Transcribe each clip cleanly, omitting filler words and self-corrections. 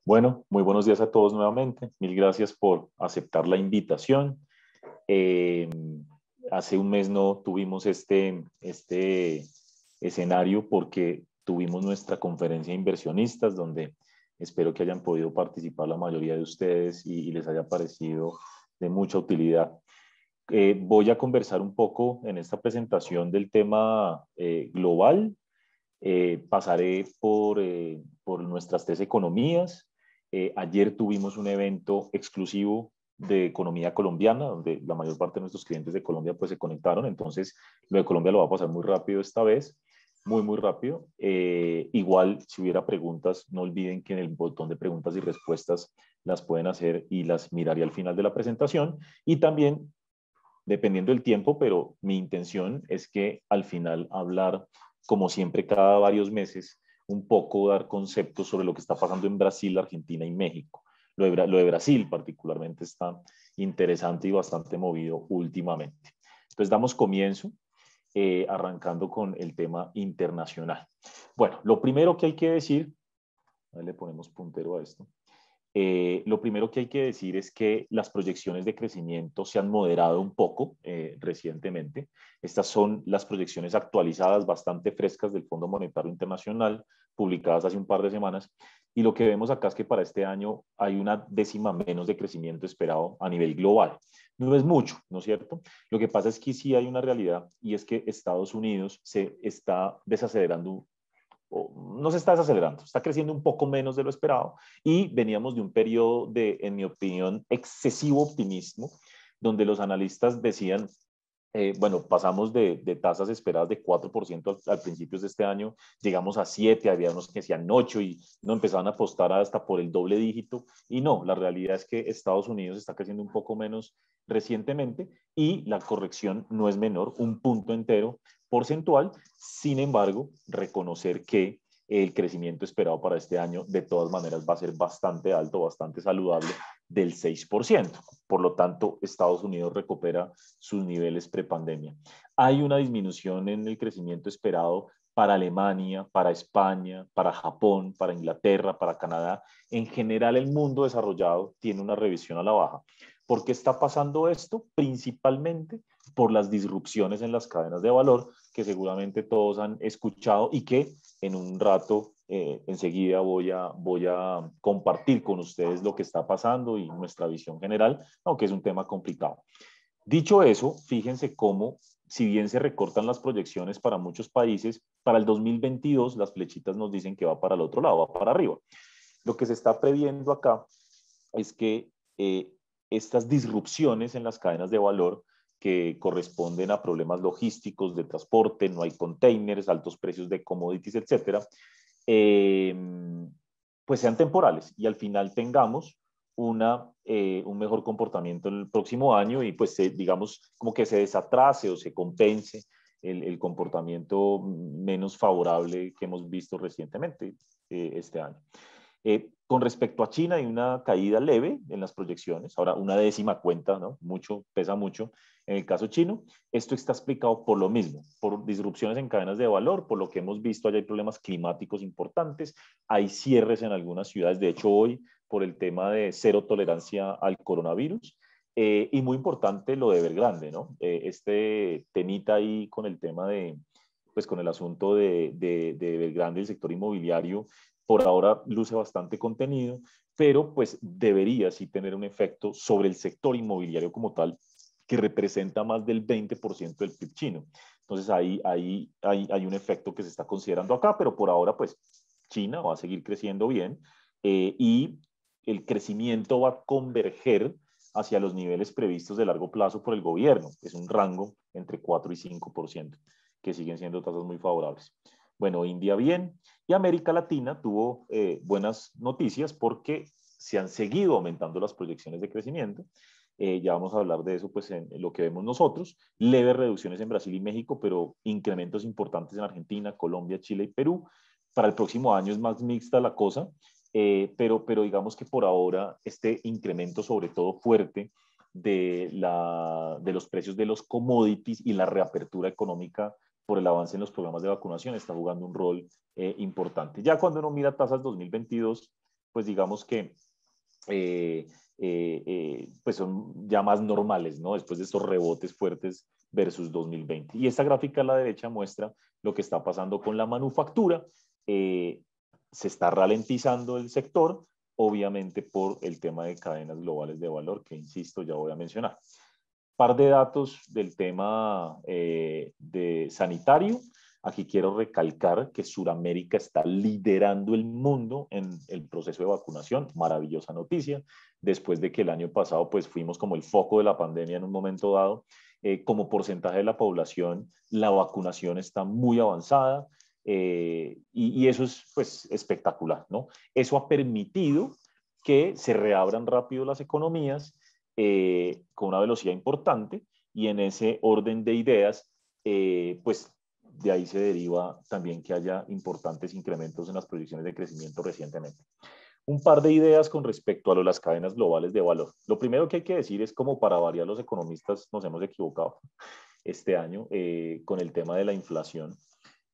Bueno, muy buenos días a todos nuevamente. Mil gracias por aceptar la invitación. Eh, Hace un mes no tuvimos este escenario porque tuvimos nuestra conferencia de inversionistas donde espero que hayan podido participar la mayoría de ustedes y les haya parecido de mucha utilidad. Voy a conversar un poco en esta presentación del tema global. Pasaré por nuestras tres economías. Ayer tuvimos un evento exclusivo de economía colombiana, donde la mayor parte de nuestros clientes de Colombia pues se conectaron. Entonces, lo de Colombia lo va a pasar muy rápido esta vez, muy, muy rápido. Igual, si hubiera preguntas, no olviden que en el botón de preguntas y respuestas las pueden hacer y las miraré al final de la presentación. Y también, dependiendo del tiempo, pero mi intención es que al final hablar, como siempre, cada varios meses, un poco dar conceptos sobre lo que está pasando en Brasil, Argentina y México. Lo de Brasil particularmente está interesante y bastante movido últimamente. Entonces damos comienzo arrancando con el tema internacional. Bueno, lo primero que hay que decir, ahí le ponemos puntero a esto, lo primero que hay que decir es que las proyecciones de crecimiento se han moderado un poco recientemente. Estas son las proyecciones actualizadas, bastante frescas del Fondo Monetario Internacional, publicadas hace un par de semanas. Y lo que vemos acá es que para este año hay una décima menos de crecimiento esperado a nivel global. No es mucho, ¿no es cierto? Lo que pasa es que sí hay una realidad y es que Estados Unidos se está desacelerando, no se está desacelerando, está creciendo un poco menos de lo esperado y veníamos de un periodo de, en mi opinión, excesivo optimismo, donde los analistas decían, bueno, pasamos de tasas esperadas de 4% al principios de este año, llegamos a 7, había unos que decían 8 y no empezaban a apostar hasta por el doble dígito. Y no, la realidad es que Estados Unidos está creciendo un poco menos recientemente y la corrección no es menor, un punto entero porcentual. Sin embargo, reconocer que el crecimiento esperado para este año de todas maneras va a ser bastante alto, bastante saludable, del 6%. Por lo tanto, Estados Unidos recupera sus niveles prepandemia. Hay una disminución en el crecimiento esperado para Alemania, para España, para Japón, para Inglaterra, para Canadá. En general, el mundo desarrollado tiene una revisión a la baja. ¿Por qué está pasando esto? Principalmente por las disrupciones en las cadenas de valor que seguramente todos han escuchado y que en un rato, enseguida voy a compartir con ustedes lo que está pasando y nuestra visión general, aunque es un tema complicado. Dicho eso, fíjense cómo, si bien se recortan las proyecciones para muchos países, para el 2022 las flechitas nos dicen que va para el otro lado, va para arriba. Lo que se está previendo acá es que estas disrupciones en las cadenas de valor que corresponden a problemas logísticos de transporte, no hay containers, altos precios de commodities, etcétera, eh, pues sean temporales y al final tengamos un mejor comportamiento en el próximo año y pues digamos como que se desatrase o se compense el comportamiento menos favorable que hemos visto recientemente este año. Con respecto a China, hay una caída leve en las proyecciones. Ahora, una décima cuenta, ¿no? Mucho, pesa mucho. En el caso chino, esto está explicado por lo mismo, por disrupciones en cadenas de valor, por lo que hemos visto, allá hay problemas climáticos importantes, hay cierres en algunas ciudades, de hecho hoy, por el tema de cero tolerancia al coronavirus. Y muy importante lo de Evergrande, ¿no? Este temita ahí con el tema de, pues con el asunto de Evergrande, el sector inmobiliario, por ahora luce bastante contenido, pero pues debería sí tener un efecto sobre el sector inmobiliario como tal, que representa más del 20% del PIB chino. Entonces hay un efecto que se está considerando acá, pero por ahora pues China va a seguir creciendo bien y el crecimiento va a converger hacia los niveles previstos de largo plazo por el gobierno, que es un rango entre 4 y 5%, que siguen siendo tasas muy favorables. Bueno, India bien, y América Latina tuvo buenas noticias porque se han seguido aumentando las proyecciones de crecimiento. Ya vamos a hablar de eso pues en lo que vemos nosotros. Leves reducciones en Brasil y México, pero incrementos importantes en Argentina, Colombia, Chile y Perú. Para el próximo año es más mixta la cosa, pero digamos que por ahora este incremento sobre todo fuerte de los precios de los commodities y la reapertura económica por el avance en los programas de vacunación está jugando un rol importante. Ya cuando uno mira tasas 2022, pues digamos que pues son ya más normales, ¿no? Después de estos rebotes fuertes versus 2020. Y esta gráfica a la derecha muestra lo que está pasando con la manufactura. Se está ralentizando el sector, obviamente por el tema de cadenas globales de valor, que insisto, ya voy a mencionar. Par de datos del tema de sanitario. Aquí quiero recalcar que Sudamérica está liderando el mundo en el proceso de vacunación. Maravillosa noticia. Después de que el año pasado pues fuimos como el foco de la pandemia en un momento dado, como porcentaje de la población, la vacunación está muy avanzada y eso es pues espectacular, ¿no? Eso ha permitido que se reabran rápido las economías con una velocidad importante y en ese orden de ideas, pues de ahí se deriva también que haya importantes incrementos en las proyecciones de crecimiento recientemente. Un par de ideas con respecto a las cadenas globales de valor. Lo primero que hay que decir es como para variar los economistas nos hemos equivocado este año con el tema de la inflación.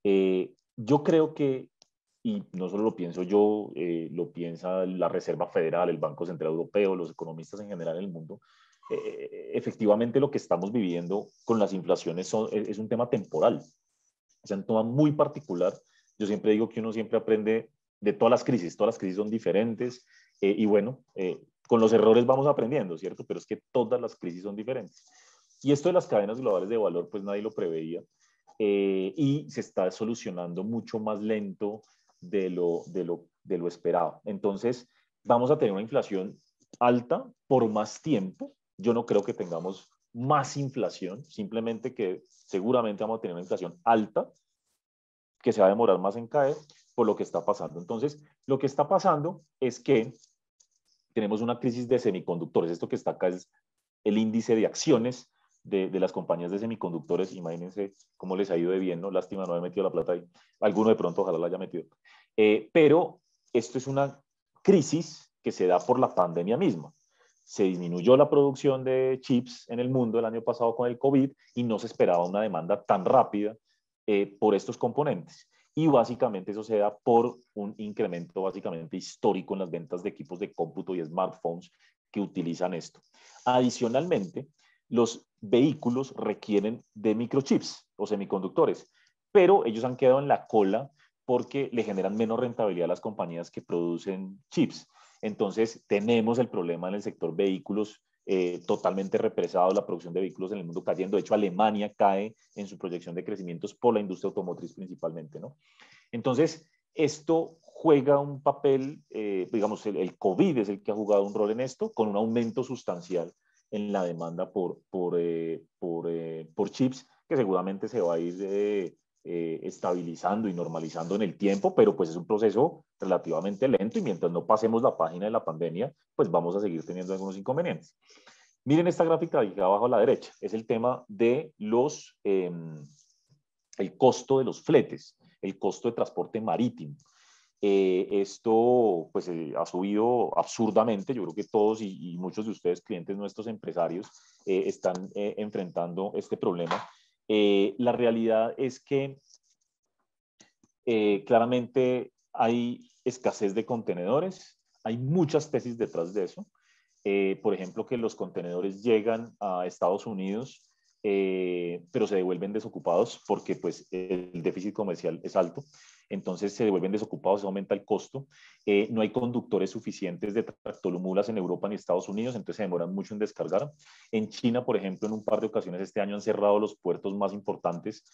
Yo creo que, y no solo lo pienso yo, lo piensa la Reserva Federal, el Banco Central Europeo, los economistas en general en el mundo, efectivamente lo que estamos viviendo con las inflaciones es un tema temporal, es un tema muy particular. Yo siempre digo que uno siempre aprende de todas las crisis son diferentes y bueno, con los errores vamos aprendiendo, ¿cierto? Pero es que todas las crisis son diferentes. Y esto de las cadenas globales de valor, pues nadie lo preveía y se está solucionando mucho más lento de lo esperado. Entonces, vamos a tener una inflación alta por más tiempo. Yo no creo que tengamos más inflación, simplemente que seguramente vamos a tener una inflación alta que se va a demorar más en caer por lo que está pasando. Entonces, lo que está pasando es que tenemos una crisis de semiconductores. Esto que está acá es el índice de acciones de las compañías de semiconductores. Imagínense cómo les ha ido de bien, ¿no? Lástima no haber metido la plata ahí. Alguno de pronto ojalá la haya metido. Pero esto es una crisis que se da por la pandemia misma. Se disminuyó la producción de chips en el mundo el año pasado con el COVID y no se esperaba una demanda tan rápida por estos componentes. Y básicamente eso se da por un incremento básicamente histórico en las ventas de equipos de cómputo y smartphones que utilizan esto. Adicionalmente, los vehículos requieren de microchips o semiconductores, pero ellos han quedado en la cola porque le generan menos rentabilidad a las compañías que producen chips. Entonces, tenemos el problema en el sector vehículos totalmente represado, la producción de vehículos en el mundo cayendo. De hecho, Alemania cae en su proyección de crecimientos por la industria automotriz principalmente, ¿no? Entonces, esto juega un papel, digamos, el COVID es el que ha jugado un rol en esto, con un aumento sustancial en la demanda por chips, que seguramente se va a ir estabilizando y normalizando en el tiempo, pero pues es un proceso relativamente lento y mientras no pasemos la página de la pandemia, pues vamos a seguir teniendo algunos inconvenientes. Miren esta gráfica de abajo a la derecha, es el tema de el costo de los fletes, el costo de transporte marítimo. Esto pues ha subido absurdamente. Yo creo que todos y muchos de ustedes, clientes nuestros empresarios, están enfrentando este problema. La realidad es que claramente hay escasez de contenedores, hay muchas tesis detrás de eso. Por ejemplo, que los contenedores llegan a Estados Unidos, pero se devuelven desocupados porque pues, el déficit comercial es alto. Entonces se devuelven desocupados, se aumenta el costo. No hay conductores suficientes de tractoromulas en Europa ni Estados Unidos, entonces se demoran mucho en descargar. En China, por ejemplo, en un par de ocasiones este año han cerrado los puertos más importantes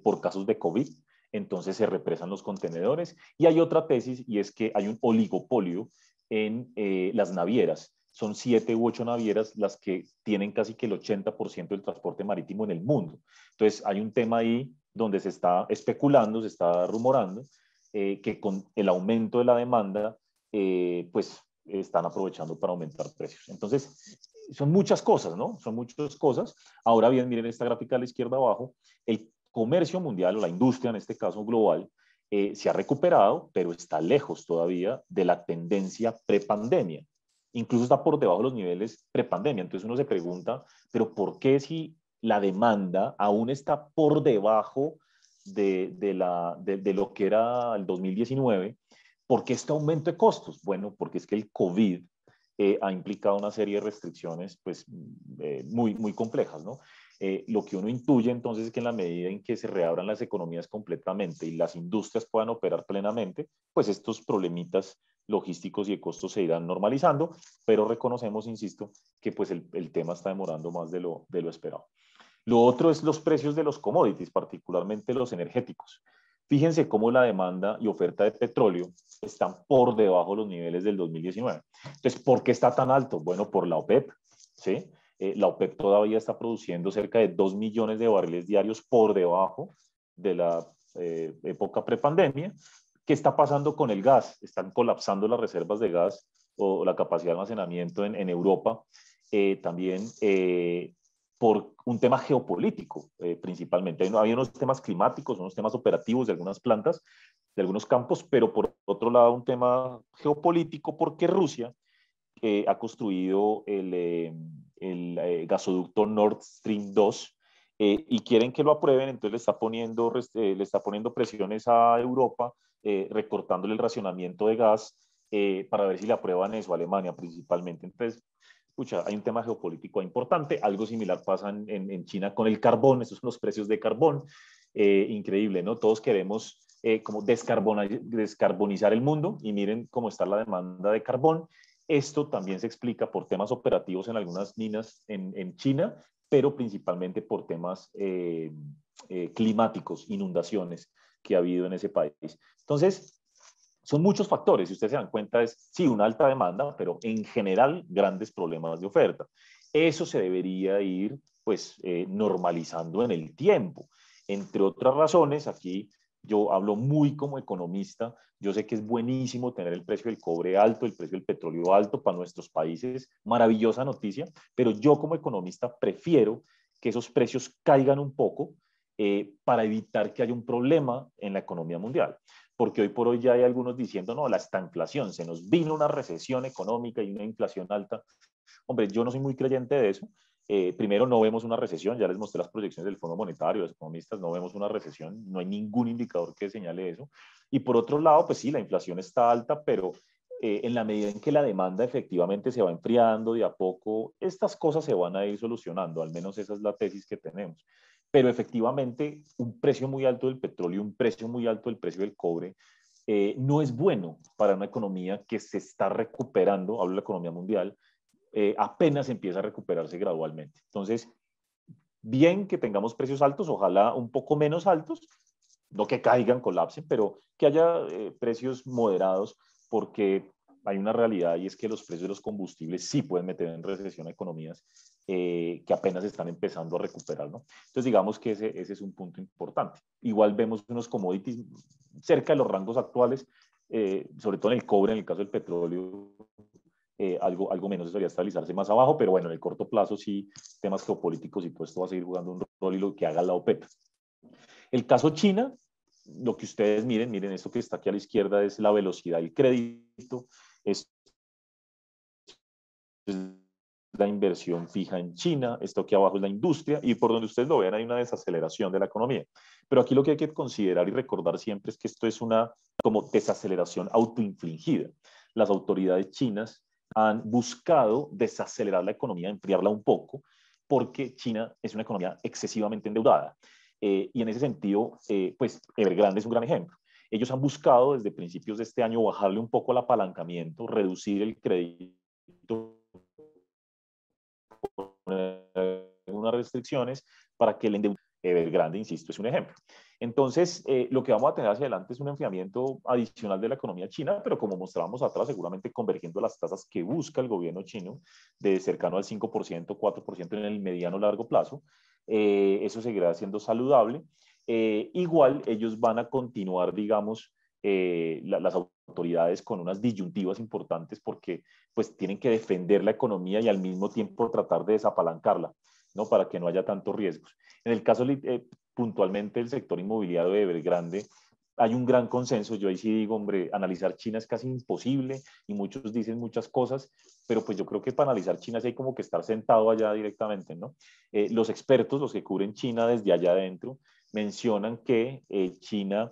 por casos de COVID. Entonces se represan los contenedores. Y hay otra tesis y es que hay un oligopolio en las navieras. Son 7 u 8 navieras las que tienen casi que el 80% del transporte marítimo en el mundo. Entonces hay un tema ahí donde se está especulando, se está rumorando que con el aumento de la demanda, pues están aprovechando para aumentar precios. Entonces, son muchas cosas, ¿no? Son muchas cosas. Ahora bien, miren esta gráfica a la izquierda abajo, el comercio mundial o la industria, en este caso global, se ha recuperado, pero está lejos todavía de la tendencia prepandemia. Incluso está por debajo de los niveles prepandemia. Entonces uno se pregunta, ¿pero por qué si la demanda aún está por debajo de lo que era el 2019? ¿Por qué este aumento de costos? Bueno, porque es que el COVID ha implicado una serie de restricciones pues, muy complejas, ¿no? Lo que uno intuye entonces es que en la medida en que se reabran las economías completamente y las industrias puedan operar plenamente, pues estos problemitas logísticos y de costos se irán normalizando, pero reconocemos, insisto, que pues el tema está demorando más de lo esperado. Lo otro es los precios de los commodities, particularmente los energéticos. Fíjense cómo la demanda y oferta de petróleo están por debajo de los niveles del 2019. Entonces, ¿por qué está tan alto? Bueno, por la OPEP, ¿sí? La OPEP todavía está produciendo cerca de 2 millones de barriles diarios por debajo de la época prepandemia. ¿Qué está pasando con el gas? Están colapsando las reservas de gas o la capacidad de almacenamiento en Europa. También por un tema geopolítico, principalmente. Había unos temas climáticos, unos temas operativos de algunas plantas, de algunos campos, pero por otro lado un tema geopolítico porque Rusia ha construido el gasoducto Nord Stream 2 y quieren que lo aprueben, entonces le está poniendo presiones a Europa, recortándole el racionamiento de gas para ver si le aprueban eso a Alemania principalmente. Entonces, escucha, hay un tema geopolítico importante, algo similar pasa en China con el carbón, estos son los precios de carbón, increíble, ¿no? Todos queremos como descarbonizar el mundo y miren cómo está la demanda de carbón. Esto también se explica por temas operativos en algunas minas en China, pero principalmente por temas climáticos, inundaciones que ha habido en ese país. Entonces, son muchos factores. Si ustedes se dan cuenta, es sí, una alta demanda, pero en general grandes problemas de oferta. Eso se debería ir pues normalizando en el tiempo. Entre otras razones, aquí yo hablo muy como economista, yo sé que es buenísimo tener el precio del cobre alto, el precio del petróleo alto para nuestros países, maravillosa noticia, pero yo como economista prefiero que esos precios caigan un poco para evitar que haya un problema en la economía mundial. Porque hoy por hoy ya hay algunos diciendo, no, la estanflación, se nos vino una recesión económica y una inflación alta. Hombre, yo no soy muy creyente de eso. Primero, no vemos una recesión, ya les mostré las proyecciones del Fondo Monetario, los economistas, no vemos una recesión, no hay ningún indicador que señale eso. Y por otro lado, pues sí, la inflación está alta, pero en la medida en que la demanda efectivamente se va enfriando de a poco, estas cosas se van a ir solucionando, al menos esa es la tesis que tenemos. Pero efectivamente, un precio muy alto del petróleo, un precio muy alto del precio del cobre, no es bueno para una economía que se está recuperando, hablo de la economía mundial, apenas empieza a recuperarse gradualmente. Entonces, bien que tengamos precios altos, ojalá un poco menos altos, no que caigan, colapsen, pero que haya precios moderados, porque hay una realidad y es que los precios de los combustibles sí pueden meter en recesión a economías que apenas están empezando a recuperar, ¿no? Entonces digamos que ese es un punto importante. Igual vemos unos commodities cerca de los rangos actuales, sobre todo en el cobre, en el caso del petróleo, algo menos, eso debería estabilizarse más abajo, pero bueno, en el corto plazo sí, temas geopolíticos y todo esto va a seguir jugando un rol y lo que haga la OPEP. El caso China, lo que ustedes miren, esto que está aquí a la izquierda es la velocidad del crédito, es la inversión fija en China, esto aquí abajo es la industria y por donde ustedes lo vean hay una desaceleración de la economía. Pero aquí lo que hay que considerar y recordar siempre es que esto es una como desaceleración autoinfligida. Las autoridades chinas han buscado desacelerar la economía, enfriarla un poco, porque China es una economía excesivamente endeudada. Y en ese sentido, pues Evergrande es un gran ejemplo. Ellos han buscado desde principios de este año bajarle un poco el apalancamiento, reducir el crédito, unas restricciones para que el endeudamiento Evergrande, insisto, es un ejemplo. Entonces, lo que vamos a tener hacia adelante es un enfriamiento adicional de la economía china, pero como mostrábamos atrás, seguramente convergiendo a las tasas que busca el gobierno chino, de cercano al 5%, 4% en el mediano largo plazo. Eso seguirá siendo saludable. Igual ellos van a continuar, digamos, las autoridades con unas disyuntivas importantes porque pues tienen que defender la economía y al mismo tiempo tratar de desapalancarla, ¿no? Para que no haya tantos riesgos. En el caso puntualmente del sector inmobiliario de Evergrande, hay un gran consenso. Yo ahí sí digo, hombre, analizar China es casi imposible y muchos dicen muchas cosas, pero pues yo creo que para analizar China sí hay como que estar sentado allá directamente, ¿no? Los expertos, los que cubren China desde allá adentro, mencionan que China,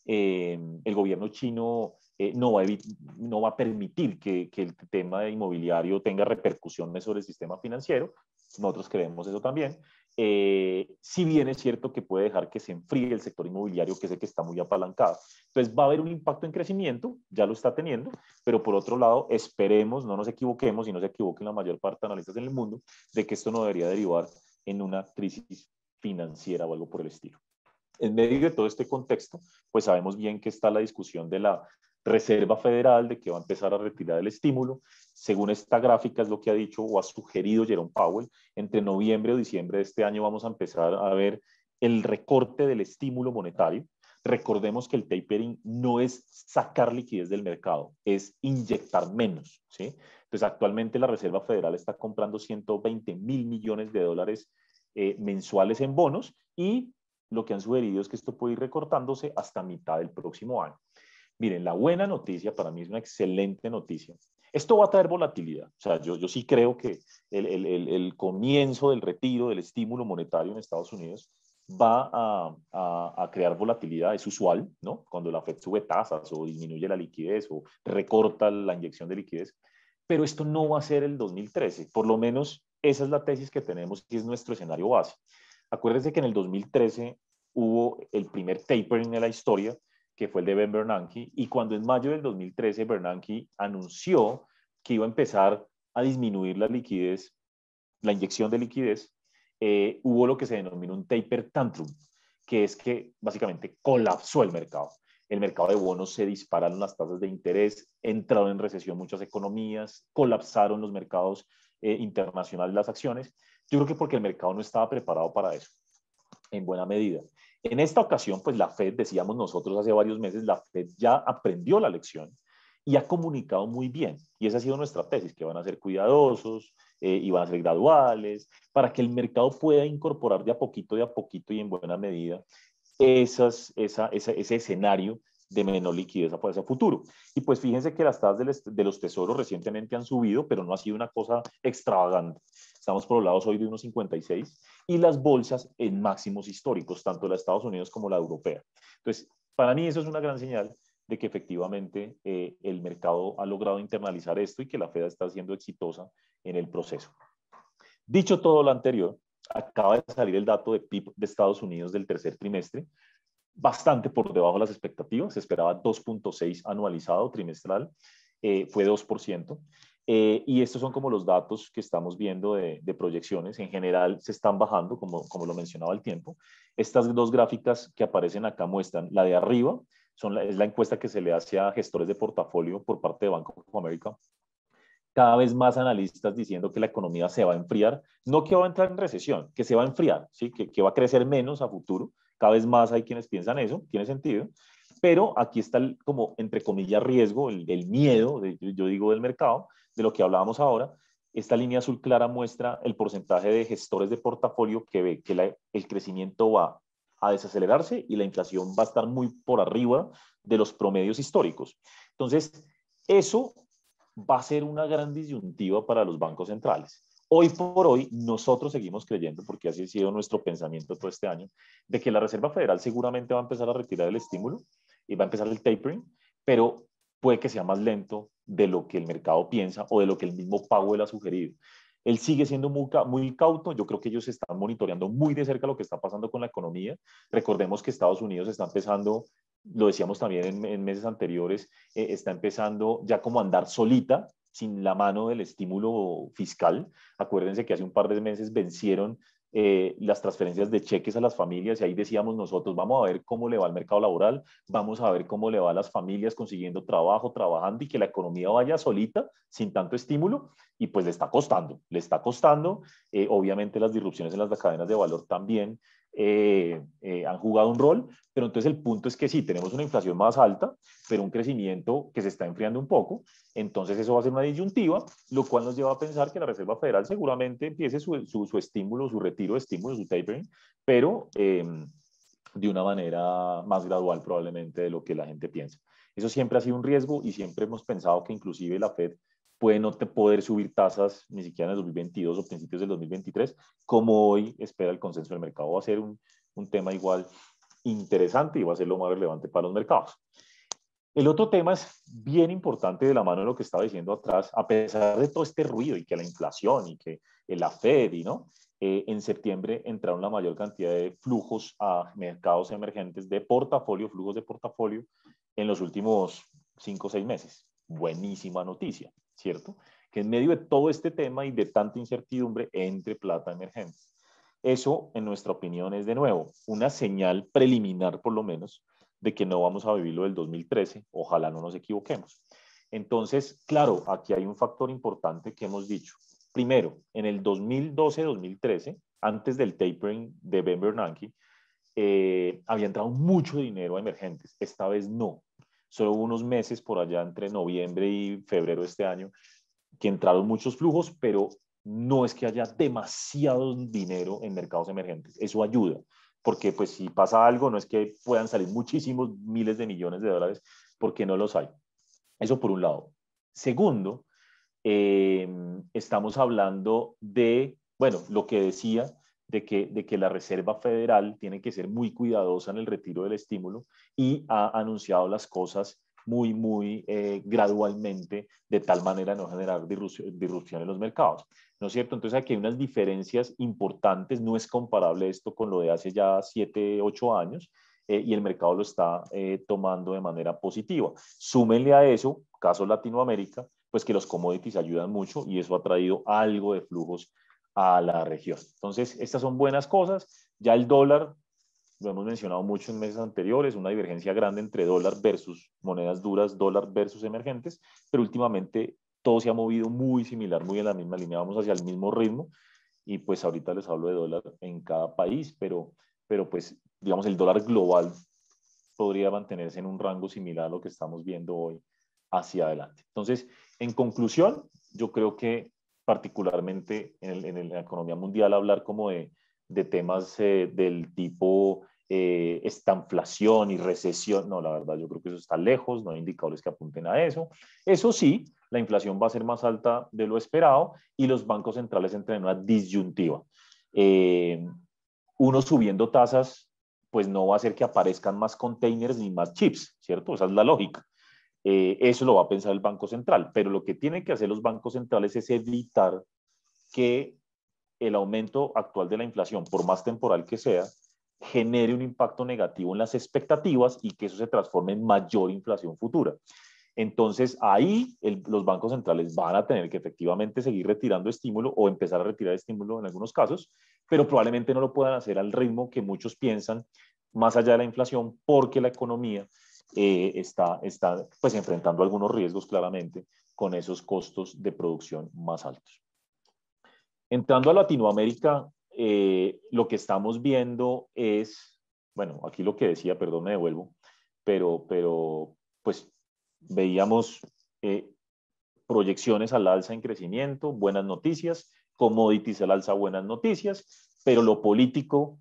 el gobierno chino no va a permitir que el tema inmobiliario tenga repercusiones sobre el sistema financiero. Nosotros creemos eso también. Si bien es cierto que puede dejar que se enfríe el sector inmobiliario, que es el que está muy apalancado. Entonces va a haber un impacto en crecimiento, ya lo está teniendo, pero por otro lado, esperemos, no nos equivoquemos y no se equivoquen la mayor parte de analistas en el mundo, de que esto no debería derivar en una crisis financiera o algo por el estilo. En medio de todo este contexto, pues sabemos bien que está la discusión de la Reserva Federal, de que va a empezar a retirar el estímulo. Según esta gráfica es lo que ha dicho o ha sugerido Jerome Powell, entre noviembre o diciembre de este año vamos a empezar a ver el recorte del estímulo monetario. Recordemos que el tapering no es sacar liquidez del mercado, es inyectar menos, ¿sí? Entonces, actualmente la Reserva Federal está comprando 120.000 millones de dólares mensuales en bonos y lo que han sugerido es que esto puede ir recortándose hasta mitad del próximo año. Miren, la buena noticia, para mí es una excelente noticia. Esto va a traer volatilidad. O sea, yo sí creo que el comienzo del retiro del estímulo monetario en Estados Unidos va a crear volatilidad. Es usual, ¿no? Cuando la Fed sube tasas o disminuye la liquidez o recorta la inyección de liquidez. Pero esto no va a ser el 2013. Por lo menos esa es la tesis que tenemos y es nuestro escenario base. Acuérdense que en el 2013 hubo el primer tapering de la historia, que fue el de Ben Bernanke, y cuando en mayo del 2013 Bernanke anunció que iba a empezar a disminuir la liquidez, la inyección de liquidez, hubo lo que se denominó un taper tantrum, que es que básicamente colapsó el mercado. El mercado de bonos se dispararon las tasas de interés, entraron en recesión muchas economías, colapsaron los mercados internacionales, las acciones. Yo creo que porque el mercado no estaba preparado para eso, en buena medida. En esta ocasión, pues la Fed, decíamos nosotros hace varios meses, la Fed ya aprendió la lección y ha comunicado muy bien. Y esa ha sido nuestra tesis, que van a ser cuidadosos y van a ser graduales, para que el mercado pueda incorporar de a poquito y en buena medida ese escenario de menor liquidez hacia el futuro. Y pues fíjense que las tasas de los tesoros recientemente han subido, pero no ha sido una cosa extravagante. Estamos por los lados hoy de 1,56 y las bolsas en máximos históricos, tanto la de Estados Unidos como la europea. Entonces, para mí eso es una gran señal de que efectivamente el mercado ha logrado internalizar esto y que la Fed está siendo exitosa en el proceso. Dicho todo lo anterior, acaba de salir el dato de PIB de Estados Unidos del tercer trimestre, bastante por debajo de las expectativas. Se esperaba 2,6 anualizado trimestral, fue 2%. Y estos son como los datos que estamos viendo de proyecciones. En general se están bajando, como lo mencionaba el tiempo. Estas dos gráficas que aparecen acá muestran la de arriba, es la encuesta que se le hace a gestores de portafolio por parte de Bank of America. Cada vez más analistas diciendo que la economía se va a enfriar, no que va a entrar en recesión, que se va a enfriar, ¿sí? que va a crecer menos a futuro. Cada vez más hay quienes piensan eso, tiene sentido. Pero aquí está el, como, entre comillas, riesgo, el miedo, yo digo, del mercado, de lo que hablábamos ahora. Esta línea azul clara muestra el porcentaje de gestores de portafolio que ve que el crecimiento va a desacelerarse y la inflación va a estar muy por arriba de los promedios históricos. Entonces, eso va a ser una gran disyuntiva para los bancos centrales. Hoy por hoy, nosotros seguimos creyendo, porque así ha sido nuestro pensamiento todo este año, de que la Reserva Federal seguramente va a empezar a retirar el estímulo y va a empezar el tapering, pero puede que sea más lento de lo que el mercado piensa o de lo que el mismo Powell ha sugerido. Él sigue siendo muy cauto. Yo creo que ellos están monitoreando muy de cerca lo que está pasando con la economía. Recordemos que Estados Unidos está empezando, lo decíamos también en meses anteriores, está empezando ya como a andar solita, sin la mano del estímulo fiscal. Acuérdense que hace un par de meses vencieron las transferencias de cheques a las familias y ahí decíamos nosotros, vamos a ver cómo le va al mercado laboral, vamos a ver cómo le va a las familias consiguiendo trabajo, trabajando y que la economía vaya solita, sin tanto estímulo, y pues le está costando. Obviamente las disrupciones en las cadenas de valor también han jugado un rol, pero entonces el punto es que sí, tenemos una inflación más alta, pero un crecimiento que se está enfriando un poco, entonces eso va a ser una disyuntiva, lo cual nos lleva a pensar que la Reserva Federal seguramente empiece su estímulo, su retiro de estímulo, su tapering, pero de una manera más gradual probablemente de lo que la gente piensa. Eso siempre ha sido un riesgo y siempre hemos pensado que inclusive la Fed puede no poder subir tasas ni siquiera en el 2022 o principios del 2023, como hoy espera el consenso del mercado. Va a ser un tema igual interesante y va a ser lo más relevante para los mercados. El otro tema es bien importante de la mano de lo que estaba diciendo atrás, a pesar de todo este ruido y que la inflación y que la Fed, y ¿no? En septiembre entraron la mayor cantidad de flujos a mercados emergentes de portafolio, flujos de portafolio, en los últimos 5 o 6 meses. Buenísima noticia, ¿cierto? Que en medio de todo este tema y de tanta incertidumbre entre plata emergente. Eso, en nuestra opinión, es de nuevo una señal preliminar, por lo menos, de que no vamos a vivir lo del 2013. Ojalá no nos equivoquemos. Entonces, claro, aquí hay un factor importante que hemos dicho. Primero, en el 2012-2013, antes del tapering de Ben Bernanke, había entrado mucho dinero a emergentes. Esta vez no. Solo unos meses por allá entre noviembre y febrero de este año que entraron muchos flujos, pero no es que haya demasiado dinero en mercados emergentes. Eso ayuda, porque pues si pasa algo, no es que puedan salir muchísimos miles de millones de dólares, porque no los hay. Eso por un lado. Segundo, estamos hablando de, bueno, lo que decía, de que la Reserva Federal tiene que ser muy cuidadosa en el retiro del estímulo y ha anunciado las cosas muy gradualmente, de tal manera no generar disrupción en los mercados, ¿no es cierto? Entonces aquí hay unas diferencias importantes, no es comparable esto con lo de hace ya 7, 8 años, y el mercado lo está tomando de manera positiva. Súmenle a eso, caso Latinoamérica, pues que los commodities ayudan mucho y eso ha traído algo de flujos a la región. Entonces, estas son buenas cosas. Ya el dólar, lo hemos mencionado mucho en meses anteriores, una divergencia grande entre dólar versus monedas duras, dólar versus emergentes, pero últimamente todo se ha movido muy similar, muy en la misma línea, vamos hacia el mismo ritmo y pues ahorita les hablo de dólar en cada país, pero pues digamos el dólar global podría mantenerse en un rango similar a lo que estamos viendo hoy hacia adelante. Entonces, en conclusión, yo creo que particularmente en la economía mundial hablar como de temas del tipo estanflación y recesión, no, la verdad yo creo que eso está lejos, no hay indicadores que apunten a eso. Eso sí, la inflación va a ser más alta de lo esperado y los bancos centrales entran en una disyuntiva. Eh, Uno subiendo tasas, pues no va a hacer que aparezcan más containers ni más chips, ¿cierto? Esa es la lógica. Eso lo va a pensar el Banco Central, pero lo que tienen que hacer los bancos centrales es evitar que el aumento actual de la inflación, por más temporal que sea, genere un impacto negativo en las expectativas y que eso se transforme en mayor inflación futura. Entonces, ahí los bancos centrales van a tener que efectivamente seguir retirando estímulo o empezar a retirar estímulo en algunos casos, pero probablemente no lo puedan hacer al ritmo que muchos piensan, más allá de la inflación, porque la economía está pues enfrentando algunos riesgos claramente con esos costos de producción más altos. Entrando a Latinoamérica, lo que estamos viendo es, bueno, aquí lo que decía, perdón, me devuelvo, pero pues veíamos proyecciones al alza en crecimiento, buenas noticias, commodities al alza, buenas noticias, pero lo político,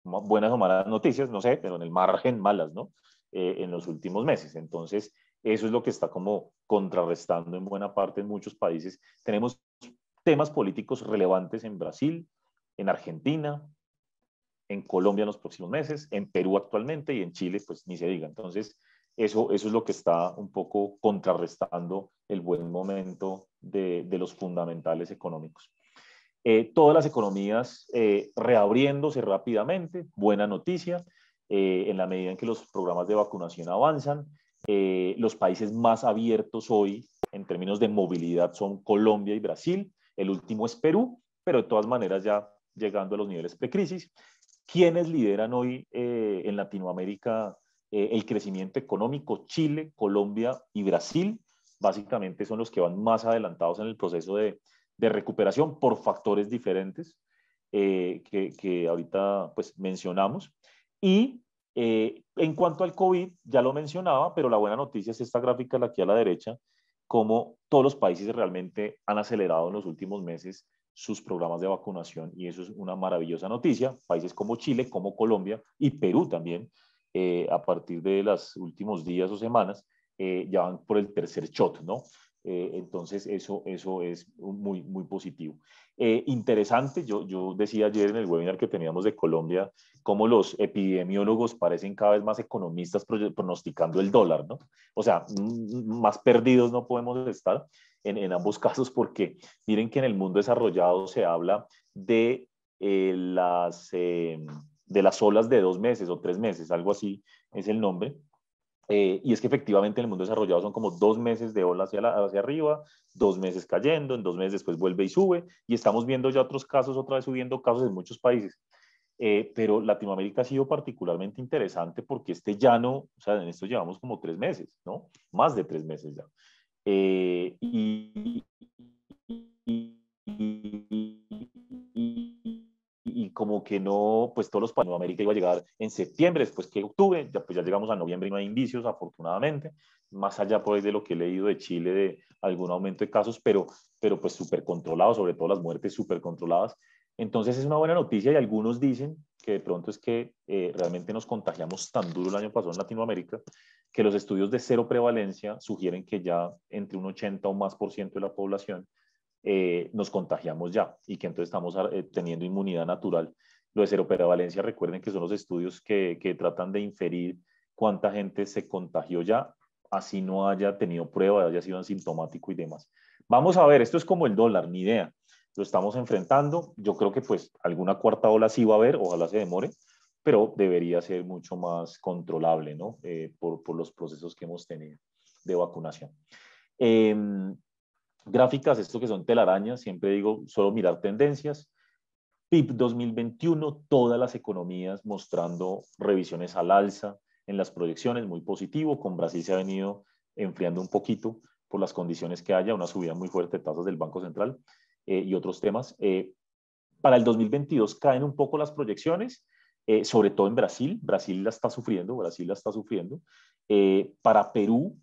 buenas o malas noticias, no sé, pero en el margen malas, ¿no? En los últimos meses. Entonces, eso es lo que está como contrarrestando en buena parte en muchos países. Tenemos temas políticos relevantes en Brasil, en Argentina, en Colombia en los próximos meses, en Perú actualmente y en Chile, pues ni se diga. Entonces, eso es lo que está un poco contrarrestando el buen momento de los fundamentales económicos. Todas las economías reabriéndose rápidamente, buena noticia, en la medida en que los programas de vacunación avanzan. Los países más abiertos hoy en términos de movilidad son Colombia y Brasil, el último es Perú, pero de todas maneras ya llegando a los niveles precrisis. ¿Quiénes lideran hoy en Latinoamérica el crecimiento económico? Chile, Colombia y Brasil. Básicamente son los que van más adelantados en el proceso de recuperación por factores diferentes que ahorita pues mencionamos. Y en cuanto al COVID, ya lo mencionaba, pero la buena noticia es esta gráfica de aquí a la derecha, como todos los países realmente han acelerado en los últimos meses sus programas de vacunación y eso es una maravillosa noticia. Países como Chile, como Colombia y Perú también, a partir de los últimos días o semanas, ya van por el tercer shot, ¿no? Entonces, eso es muy, muy positivo. Interesante, yo decía ayer en el webinar que teníamos de Colombia, cómo los epidemiólogos parecen cada vez más economistas pronosticando el dólar, ¿no? O sea, más perdidos no podemos estar en ambos casos, porque miren que en el mundo desarrollado se habla de, de las olas de 2 meses o 3 meses, algo así es el nombre. Y es que efectivamente en el mundo desarrollado son como 2 meses de ola hacia arriba, 2 meses cayendo, en 2 meses después vuelve y sube, y estamos viendo ya otros casos, otra vez subiendo casos en muchos países. Pero Latinoamérica ha sido particularmente interesante porque este llano, o sea, en esto llevamos como 3 meses, ¿no? Más de 3 meses ya. Eh, y, y como que no, pues todos los países de América iba a llegar en septiembre, después que octubre, ya, pues ya llegamos a noviembre y no hay indicios, afortunadamente, más allá pues de lo que he leído de Chile, de algún aumento de casos, pero pues súper controlado, sobre todo las muertes súper controladas. Entonces es una buena noticia y algunos dicen que de pronto es que realmente nos contagiamos tan duro el año pasado en Latinoamérica que los estudios de cero prevalencia sugieren que ya entre un 80 o más por ciento de la población nos contagiamos ya y que entonces estamos teniendo inmunidad natural. Lo de cero prevalencia, recuerden que son los estudios que tratan de inferir cuánta gente se contagió ya, así no haya tenido prueba, haya sido asintomático y demás. Vamos a ver, esto es como el dólar, ni idea. Lo estamos enfrentando. Yo creo que pues alguna cuarta ola sí va a haber, ojalá se demore, pero debería ser mucho más controlable, ¿no? Por los procesos que hemos tenido de vacunación. Eh, Gráficas, esto que son telarañas, siempre digo, solo mirar tendencias. PIB 2021, todas las economías mostrando revisiones al alza en las proyecciones, muy positivo. Con Brasil se ha venido enfriando un poquito por las condiciones que haya, una subida muy fuerte de tasas del Banco Central y otros temas. Para el 2022 caen un poco las proyecciones, sobre todo en Brasil. Brasil la está sufriendo, Brasil la está sufriendo. Para Perú,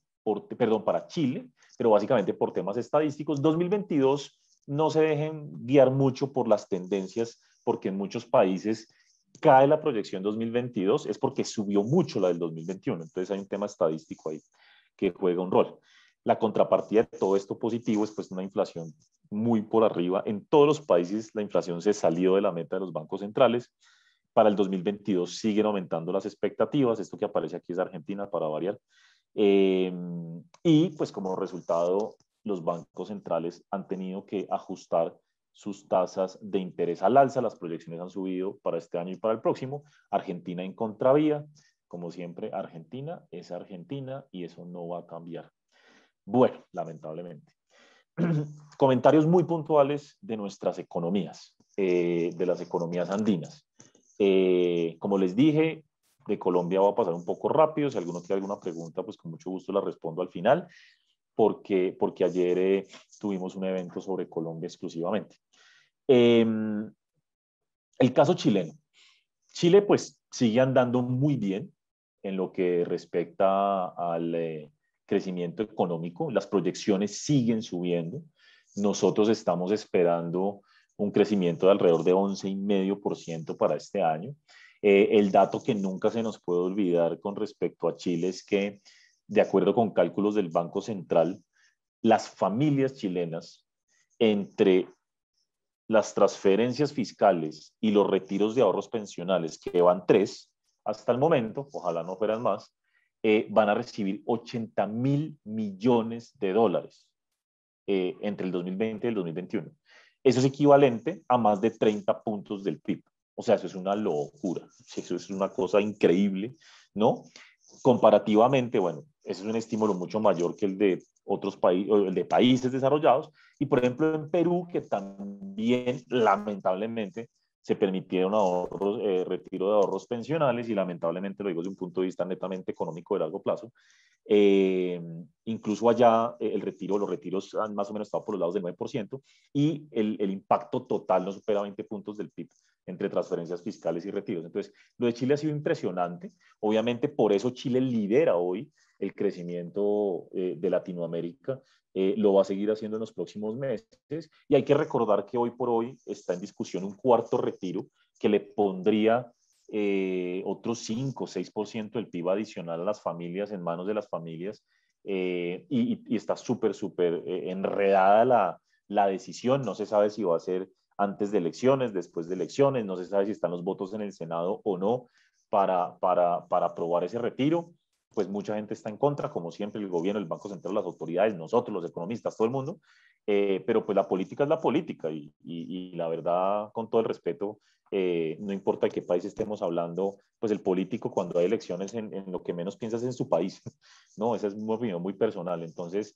perdón, para Chile, pero básicamente por temas estadísticos. 2022 no se dejen guiar mucho por las tendencias, porque en muchos países cae la proyección 2022, es porque subió mucho la del 2021. Entonces hay un tema estadístico ahí que juega un rol. La contrapartida de todo esto positivo es pues una inflación muy por arriba. En todos los países la inflación se salió de la meta de los bancos centrales. Para el 2022 siguen aumentando las expectativas. Esto que aparece aquí es Argentina para variar. Y pues como resultado, los bancos centrales han tenido que ajustar sus tasas de interés al alza. Las proyecciones han subido para este año y para el próximo. Argentina en contravía. Como siempre, Argentina es Argentina y eso no va a cambiar. Bueno, lamentablemente. Comentarios muy puntuales de nuestras economías, de las economías andinas. Como les dije, de Colombia va a pasar un poco rápido. Si alguno tiene alguna pregunta, pues con mucho gusto la respondo al final, porque ayer tuvimos un evento sobre Colombia exclusivamente. El caso chileno. Chile pues sigue andando muy bien en lo que respecta al crecimiento económico. Las proyecciones siguen subiendo. Nosotros estamos esperando un crecimiento de alrededor de 11,5% para este año. El dato que nunca se nos puede olvidar con respecto a Chile es que, de acuerdo con cálculos del Banco Central, las familias chilenas, entre las transferencias fiscales y los retiros de ahorros pensionales, que van 3 hasta el momento, ojalá no fueran más, van a recibir 80.000 millones de dólares entre el 2020 y el 2021. Eso es equivalente a más de 30 puntos del PIB. O sea, eso es una locura, eso es una cosa increíble, ¿no? Comparativamente, bueno, ese es un estímulo mucho mayor que el de otros países, el de países desarrollados. Y por ejemplo, en Perú, que también lamentablemente se permitieron ahorros, retiro de ahorros pensionales, y lamentablemente lo digo desde un punto de vista netamente económico de largo plazo. Incluso allá los retiros han más o menos estado por los lados del 9%, y el impacto total no supera 20 puntos del PIB entre transferencias fiscales y retiros. Entonces, lo de Chile ha sido impresionante. Obviamente, por eso Chile lidera hoy el crecimiento de Latinoamérica. Lo va a seguir haciendo en los próximos meses. Y hay que recordar que hoy por hoy está en discusión un cuarto retiro que le pondría otros 5 o 6% del PIB adicional a las familias, en manos de las familias, y está súper, súper enredada la decisión. No se sabe si va a ser antes de elecciones, después de elecciones, no se sabe si están los votos en el Senado o no para aprobar ese retiro. Pues mucha gente está en contra, como siempre, el gobierno, el Banco Central, las autoridades, nosotros, los economistas, todo el mundo. Pero pues la política es la política y la verdad, con todo el respeto, no importa de qué país estemos hablando, pues el político cuando hay elecciones en lo que menos piensa es en su país, ¿no? Esa es una opinión muy personal. Entonces,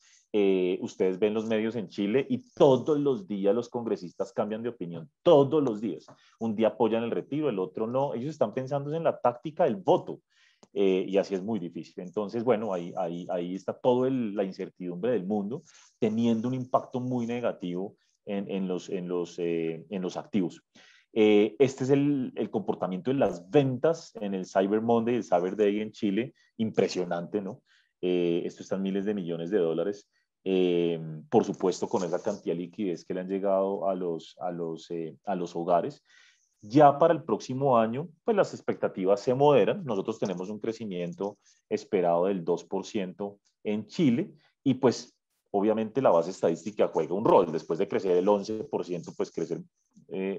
ustedes ven los medios en Chile y todos los días los congresistas cambian de opinión, todos los días. Un día apoyan el retiro, el otro no. Ellos están pensando en la táctica del voto. Y así es muy difícil. Entonces, bueno, ahí está toda la incertidumbre del mundo, teniendo un impacto muy negativo en los activos. Este es el comportamiento de las ventas en el Cyber Monday, el Cyber Day en Chile, impresionante, ¿no? Esto está en miles de millones de dólares. Por supuesto, con esa cantidad de liquidez que le han llegado a los hogares. Ya para el próximo año, pues las expectativas se moderan. Nosotros tenemos un crecimiento esperado del 2% en Chile y pues obviamente la base estadística juega un rol. Después de crecer el 11%, pues crecer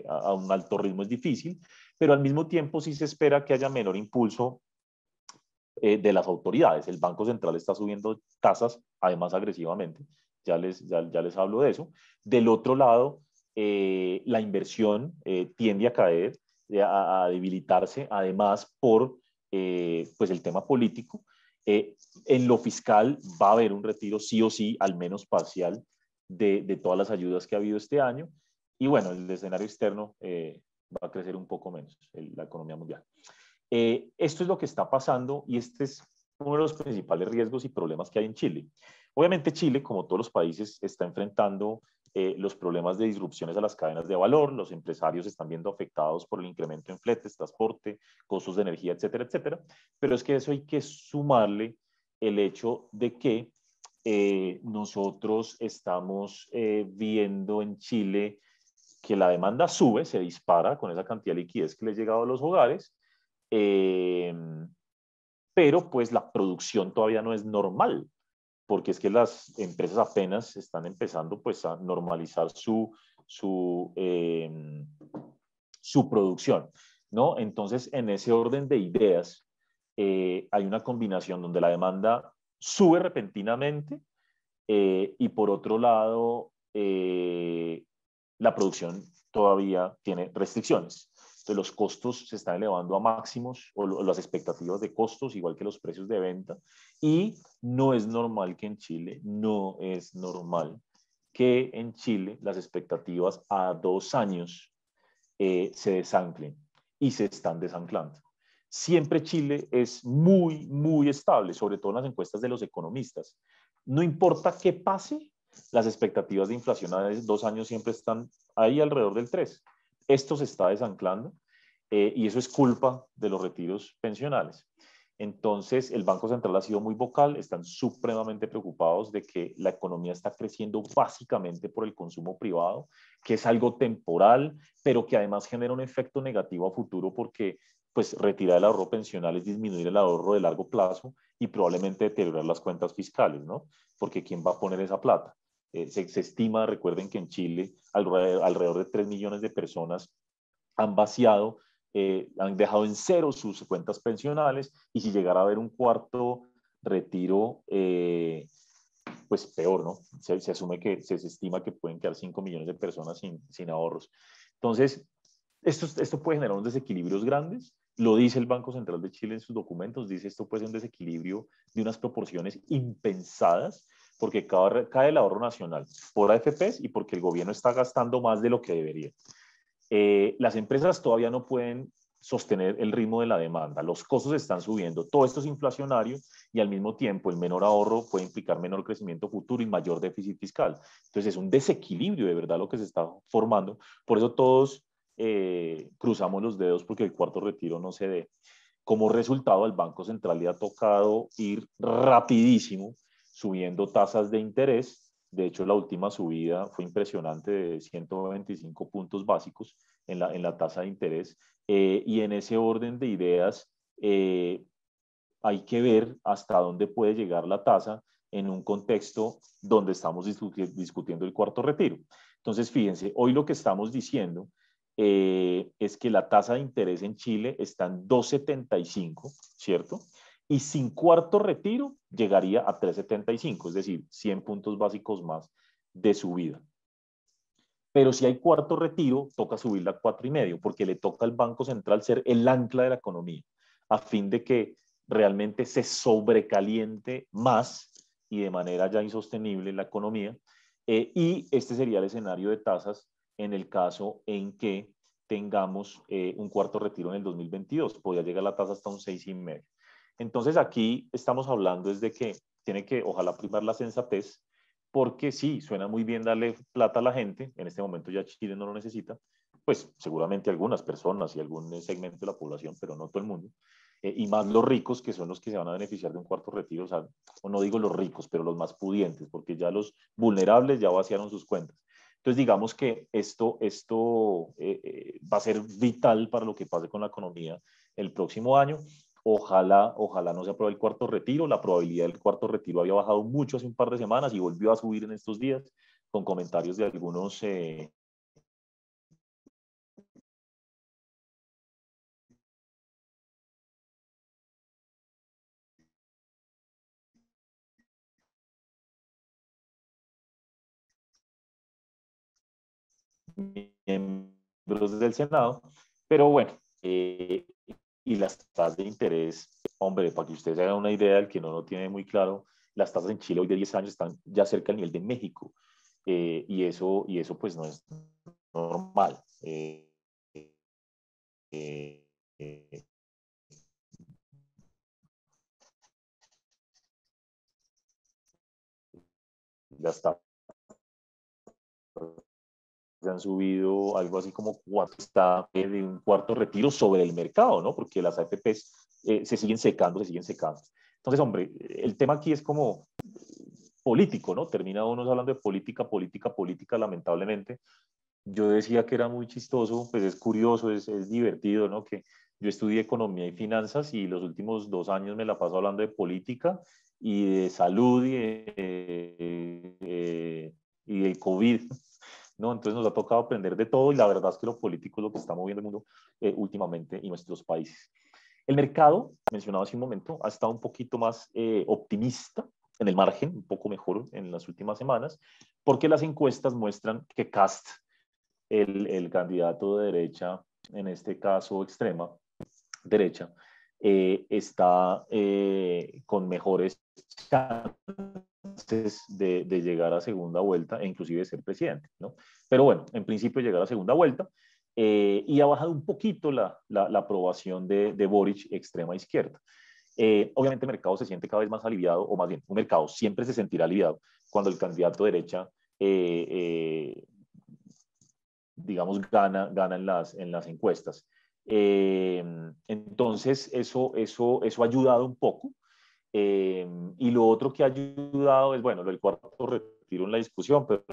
a un alto ritmo es difícil, pero al mismo tiempo sí se espera que haya menor impulso de las autoridades. El Banco Central está subiendo tasas, además agresivamente. Ya les hablo de eso. Del otro lado, la inversión tiende a caer, a debilitarse, además por pues el tema político. En lo fiscal va a haber un retiro sí o sí, al menos parcial, de todas las ayudas que ha habido este año. Y bueno, el escenario externo va a crecer un poco menos, la economía mundial. Esto es lo que está pasando y este es uno de los principales riesgos y problemas que hay en Chile. Obviamente Chile, como todos los países, está enfrentando los problemas de disrupciones a las cadenas de valor, los empresarios están viendo afectados por el incremento en fletes, transporte, costos de energía, etcétera, etcétera. Pero es que eso hay que sumarle el hecho de que nosotros estamos viendo en Chile que la demanda sube, se dispara con esa cantidad de liquidez que les ha llegado a los hogares, eh, pero pues la producción todavía no es normal, porque es que las empresas apenas están empezando pues a normalizar su producción, ¿no? Entonces, en ese orden de ideas, hay una combinación donde la demanda sube repentinamente y por otro lado, la producción todavía tiene restricciones. Entonces, los costos se están elevando a máximos o las expectativas de costos, igual que los precios de venta. Y no es normal que en Chile, no es normal que en Chile las expectativas a 2 años se desanclen y se están desanclando. Siempre Chile es muy, muy estable, sobre todo en las encuestas de los economistas. No importa qué pase, las expectativas de inflación a 2 años siempre están ahí alrededor del 3. Esto se está desanclando y eso es culpa de los retiros pensionales. Entonces, el Banco Central ha sido muy vocal, están supremamente preocupados de que la economía está creciendo básicamente por el consumo privado, que es algo temporal, pero que además genera un efecto negativo a futuro porque pues retirar el ahorro pensional es disminuir el ahorro de largo plazo y probablemente deteriorar las cuentas fiscales, ¿no? Porque ¿quién va a poner esa plata? Se estima, recuerden que en Chile alrededor de 3 millones de personas han vaciado, han dejado en cero sus cuentas pensionales y si llegara a haber un cuarto retiro, pues peor, ¿no? Se asume que se estima que pueden quedar 5 millones de personas sin ahorros. Entonces, esto puede generar unos desequilibrios grandes. Lo dice el Banco Central de Chile en sus documentos, dice esto puede ser un desequilibrio de unas proporciones impensadas porque cae el ahorro nacional por AFPs y porque el gobierno está gastando más de lo que debería. Las empresas todavía no pueden sostener el ritmo de la demanda, los costos están subiendo, todo esto es inflacionario y al mismo tiempo el menor ahorro puede implicar menor crecimiento futuro y mayor déficit fiscal. Entonces es un desequilibrio de verdad lo que se está formando, por eso todos cruzamos los dedos porque el cuarto retiro no se dé. Como resultado, al Banco Central le ha tocado ir rapidísimo subiendo tasas de interés. De hecho, la última subida fue impresionante de 125 puntos básicos en la tasa de interés. Y en ese orden de ideas, hay que ver hasta dónde puede llegar la tasa en un contexto donde estamos discutiendo el cuarto retiro. Entonces, fíjense, hoy lo que estamos diciendo es que la tasa de interés en Chile está en 2,75, ¿cierto? Y sin cuarto retiro llegaría a 3,75, es decir, 100 puntos básicos más de subida. Pero si hay cuarto retiro, toca subirla a 4,5, porque le toca al Banco Central ser el ancla de la economía, a fin de que realmente se sobrecaliente más y de manera ya insostenible la economía. Y este sería el escenario de tasas en el caso en que tengamos un cuarto retiro en el 2022. Podría llegar la tasa hasta un 6,5. Entonces aquí estamos hablando es de que tiene que, ojalá, primar la sensatez, porque sí, suena muy bien darle plata a la gente, en este momento ya Chile no lo necesita, pues seguramente algunas personas y algún segmento de la población, pero no todo el mundo, y más los ricos, que son los que se van a beneficiar de un cuarto retiro, o no digo los ricos, pero los más pudientes, porque ya los vulnerables ya vaciaron sus cuentas. Entonces digamos que esto va a ser vital para lo que pase con la economía el próximo año. Ojalá, ojalá no se apruebe el cuarto retiro. La probabilidad del cuarto retiro había bajado mucho hace un par de semanas y volvió a subir en estos días con comentarios de algunos miembros del Senado. Pero bueno, y las tasas de interés, hombre, para que ustedes se hagan una idea, el que no lo tiene muy claro, las tasas en Chile hoy de 10 años están ya cerca del nivel de México. Y eso pues no es normal. Eh, eh, las tasas han subido algo así como está de un cuarto retiro sobre el mercado, ¿no? Porque las AFPs se siguen secando, se siguen secando. Entonces, hombre, el tema aquí es como político, ¿no? Termina uno hablando de política, política, política, lamentablemente. Yo decía que era muy chistoso, pues es curioso, es divertido, ¿no? Que yo estudié economía y finanzas y los últimos 2 años me la paso hablando de política y de salud y de COVID, ¿no? Entonces nos ha tocado aprender de todo y la verdad es que lo político es lo que está moviendo el mundo últimamente y nuestros países. El mercado, mencionado hace un momento, ha estado un poquito más optimista en el margen, un poco mejor en las últimas semanas, porque las encuestas muestran que Cast, el candidato de derecha, en este caso extrema derecha, está con mejores chances de llegar a segunda vuelta e inclusive de ser presidente, ¿no? Pero bueno, en principio llegar a segunda vuelta y ha bajado un poquito la aprobación de Boric extrema izquierda. Obviamente el mercado se siente cada vez más aliviado, o más bien, un mercado siempre se sentirá aliviado cuando el candidato de derecha eh, eh, digamos, gana en las encuestas. Entonces, eso ha ayudado un poco. Y lo otro que ha ayudado es, bueno, lo del cuarto retiro en la discusión, pero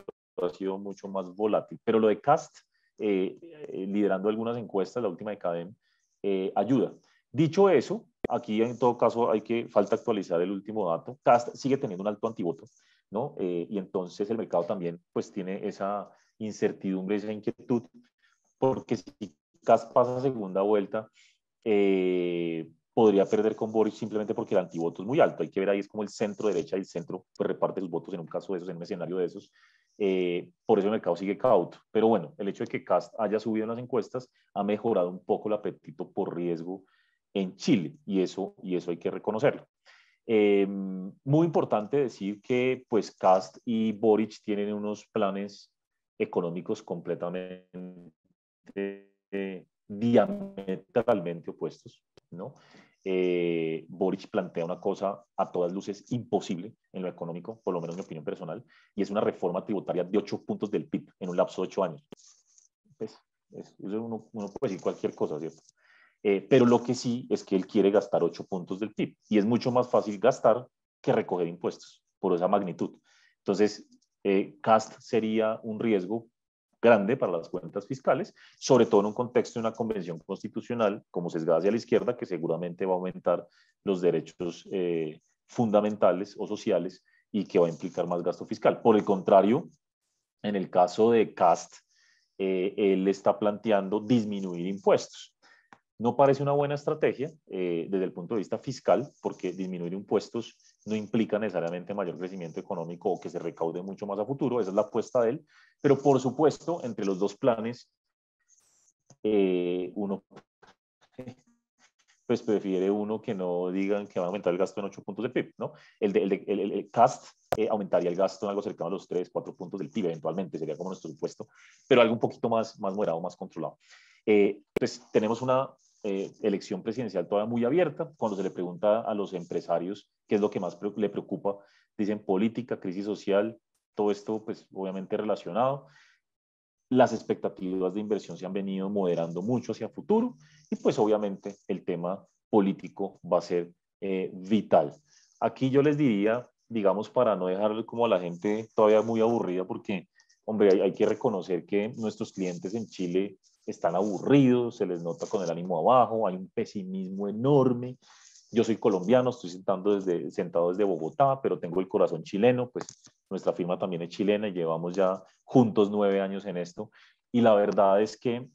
ha sido mucho más volátil. Pero lo de Cast, liderando algunas encuestas, la última de Cadem, ayuda. Dicho eso, aquí en todo caso falta actualizar el último dato. Cast sigue teniendo un alto antivoto, ¿no? Y entonces el mercado también pues tiene esa incertidumbre, esa inquietud, porque si Cast pasa a segunda vuelta, podría perder con Boric simplemente porque el antivoto es muy alto. Hay que ver ahí, es como el centro derecha y el centro pues, reparte sus votos en un caso de esos, en un escenario de esos. Por eso el mercado sigue cauto. Pero bueno, el hecho de que Cast haya subido en las encuestas ha mejorado un poco el apetito por riesgo en Chile y eso hay que reconocerlo. Muy importante decir que pues Cast y Boric tienen unos planes económicos completamente diametralmente opuestos, ¿no? Boric plantea una cosa a todas luces imposible en lo económico, por lo menos en mi opinión personal, y es una reforma tributaria de 8 puntos del PIB en un lapso de 8 años. Pues, uno puede decir cualquier cosa, ¿cierto? Pero lo que sí es que él quiere gastar 8 puntos del PIB y es mucho más fácil gastar que recoger impuestos por esa magnitud. Entonces, Cast sería un riesgo grande para las cuentas fiscales, sobre todo en un contexto de una convención constitucional como sesgada hacia la izquierda, que seguramente va a aumentar los derechos fundamentales o sociales y que va a implicar más gasto fiscal. Por el contrario, en el caso de Cast, él está planteando disminuir impuestos. No parece una buena estrategia desde el punto de vista fiscal, porque disminuir impuestos no implica necesariamente mayor crecimiento económico o que se recaude mucho más a futuro, esa es la apuesta de él, pero por supuesto, entre los dos planes, uno pues prefiere uno que no digan que va a aumentar el gasto en 8 puntos del PIB, ¿no? El CAST aumentaría el gasto en algo cercano a los 3, 4 puntos del PIB eventualmente, sería como nuestro supuesto, pero algo un poquito más moderado, más controlado. Pues tenemos una elección presidencial todavía muy abierta. Cuando se le pregunta a los empresarios qué es lo que más le preocupa, dicen política, crisis social, todo esto pues obviamente relacionado. Las expectativas de inversión se han venido moderando mucho hacia futuro y pues obviamente el tema político va a ser vital. Aquí yo les diría, digamos, para no dejar como a la gente todavía muy aburrida, porque, hombre, hay que reconocer que nuestros clientes en Chile están aburridos, se les nota con el ánimo abajo, hay un pesimismo enorme. Yo soy colombiano, estoy sentado desde Bogotá, pero tengo el corazón chileno, pues nuestra firma también es chilena y llevamos ya juntos 9 años en esto. Y la verdad es que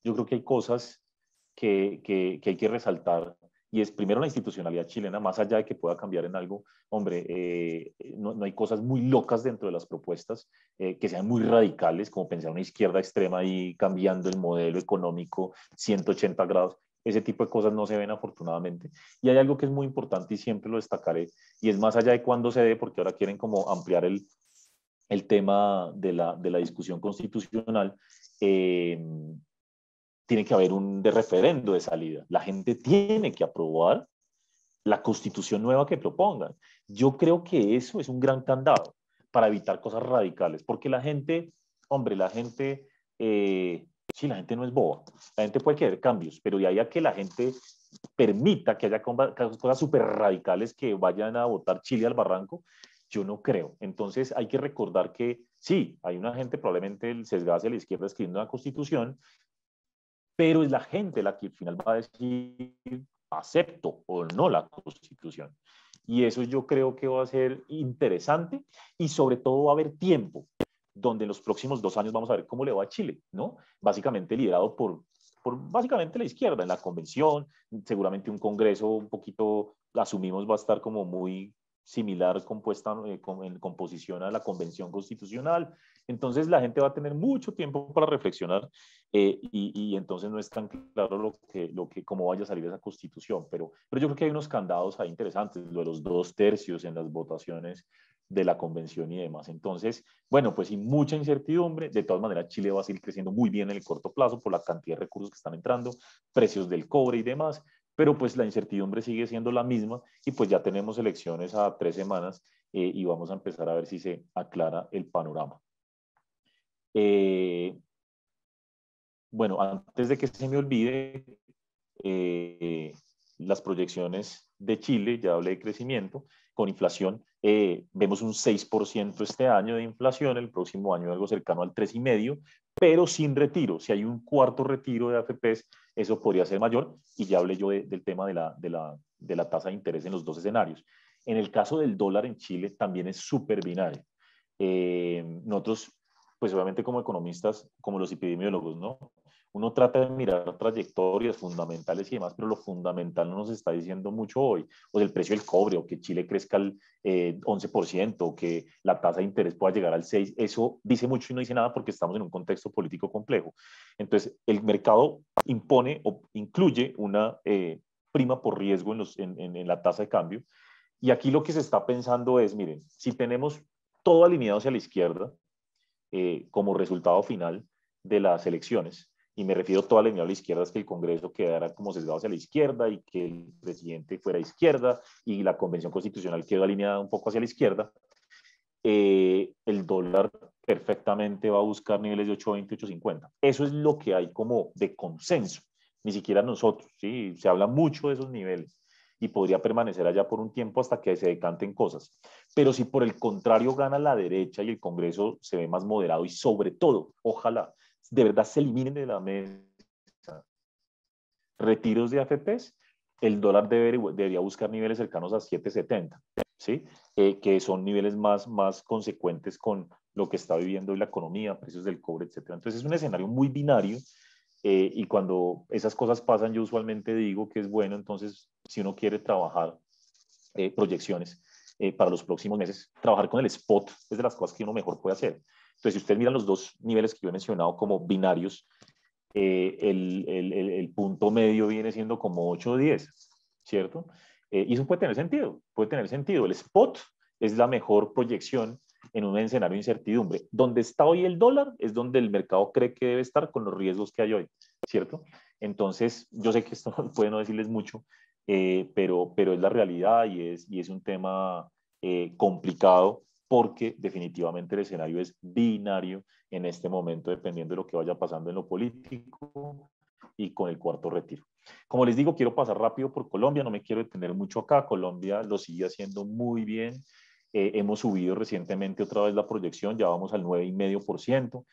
yo creo que hay cosas que hay que resaltar y es primero la institucionalidad chilena, más allá de que pueda cambiar en algo, hombre, no hay cosas muy locas dentro de las propuestas que sean muy radicales, como pensar una izquierda extrema y cambiando el modelo económico 180 grados. Ese tipo de cosas no se ven afortunadamente. Y hay algo que es muy importante y siempre lo destacaré, y es más allá de cuándo se dé, porque ahora quieren como ampliar el tema de la discusión constitucional, tiene que haber un de referendo de salida. La gente tiene que aprobar la constitución nueva que propongan. Yo creo que eso es un gran candado para evitar cosas radicales, porque la gente, hombre, sí, la gente no es boba, la gente puede querer cambios, pero de ahí a que la gente permita que haya cosas súper radicales que vayan a botar Chile al barranco, yo no creo. Entonces hay que recordar que sí, hay una gente probablemente sesgada hacia la izquierda escribiendo una constitución, pero es la gente la que al final va a decir acepto o no la constitución. Y eso yo creo que va a ser interesante y sobre todo va a haber tiempo donde en los próximos 2 años vamos a ver cómo le va a Chile, ¿no? Básicamente liderado por básicamente la izquierda en la convención, seguramente un congreso un poquito, asumimos, va a estar como muy similar compuesta en composición a la convención constitucional. Entonces la gente va a tener mucho tiempo para reflexionar y entonces no es tan claro cómo vaya a salir esa constitución, pero yo creo que hay unos candados ahí interesantes, lo de los 2/3 en las votaciones de la convención y demás. Entonces, bueno, pues sin mucha incertidumbre, de todas maneras Chile va a seguir creciendo muy bien en el corto plazo por la cantidad de recursos que están entrando, precios del cobre y demás, pero pues la incertidumbre sigue siendo la misma y pues ya tenemos elecciones a 3 semanas y vamos a empezar a ver si se aclara el panorama. Eh, bueno, antes de que se me olvide, eh, las proyecciones de Chile, ya hablé de crecimiento, con inflación, vemos un 6% este año de inflación, el próximo año algo cercano al 3,5%, pero sin retiro. Si hay un cuarto retiro de AFPs, eso podría ser mayor, y ya hablé yo del tema de la tasa de interés en los dos escenarios. En el caso del dólar en Chile también es súper binario. Nosotros, pues obviamente como economistas, como los epidemiólogos, ¿no? Uno trata de mirar trayectorias fundamentales y demás, pero lo fundamental no nos está diciendo mucho hoy. O el precio del cobre, o que Chile crezca al 11%, o que la tasa de interés pueda llegar al 6%. Eso dice mucho y no dice nada porque estamos en un contexto político complejo. Entonces, el mercado impone o incluye una prima por riesgo en la tasa de cambio. Y aquí lo que se está pensando es, miren, si tenemos todo alineado hacia la izquierda como resultado final de las elecciones, y me refiero a toda alineado a la izquierda, es que el Congreso quedara como sesgado hacia la izquierda y que el presidente fuera izquierda y la Convención Constitucional quedó alineada un poco hacia la izquierda, el dólar perfectamente va a buscar niveles de 8.20, 8.50. Eso es lo que hay como de consenso, ni siquiera nosotros, ¿sí? Se habla mucho de esos niveles y podría permanecer allá por un tiempo hasta que se decanten cosas. Pero si por el contrario gana la derecha y el Congreso se ve más moderado y sobre todo, ojalá, de verdad se eliminen de la mesa retiros de AFPs, el dólar debería buscar niveles cercanos a 7.70. ¿sí? Que son niveles más consecuentes con lo que está viviendo hoy la economía, precios del cobre, etcétera. Entonces es un escenario muy binario y cuando esas cosas pasan yo usualmente digo que es bueno, entonces si uno quiere trabajar proyecciones para los próximos meses, trabajar con el spot es de las cosas que uno mejor puede hacer. Entonces si usted mira los dos niveles que yo he mencionado como binarios, el punto medio viene siendo como 8 o 10, ¿cierto? Y eso puede tener sentido, puede tener sentido. El spot es la mejor proyección en un escenario de incertidumbre. Donde está hoy el dólar es donde el mercado cree que debe estar con los riesgos que hay hoy, ¿cierto? Entonces, yo sé que esto puede no decirles mucho, pero es la realidad y es un tema complicado porque definitivamente el escenario es binario en este momento, dependiendo de lo que vaya pasando en lo político y con el cuarto retiro. Como les digo, quiero pasar rápido por Colombia, no me quiero detener mucho acá. Colombia lo sigue haciendo muy bien. Hemos subido recientemente otra vez la proyección, ya vamos al 9,5%.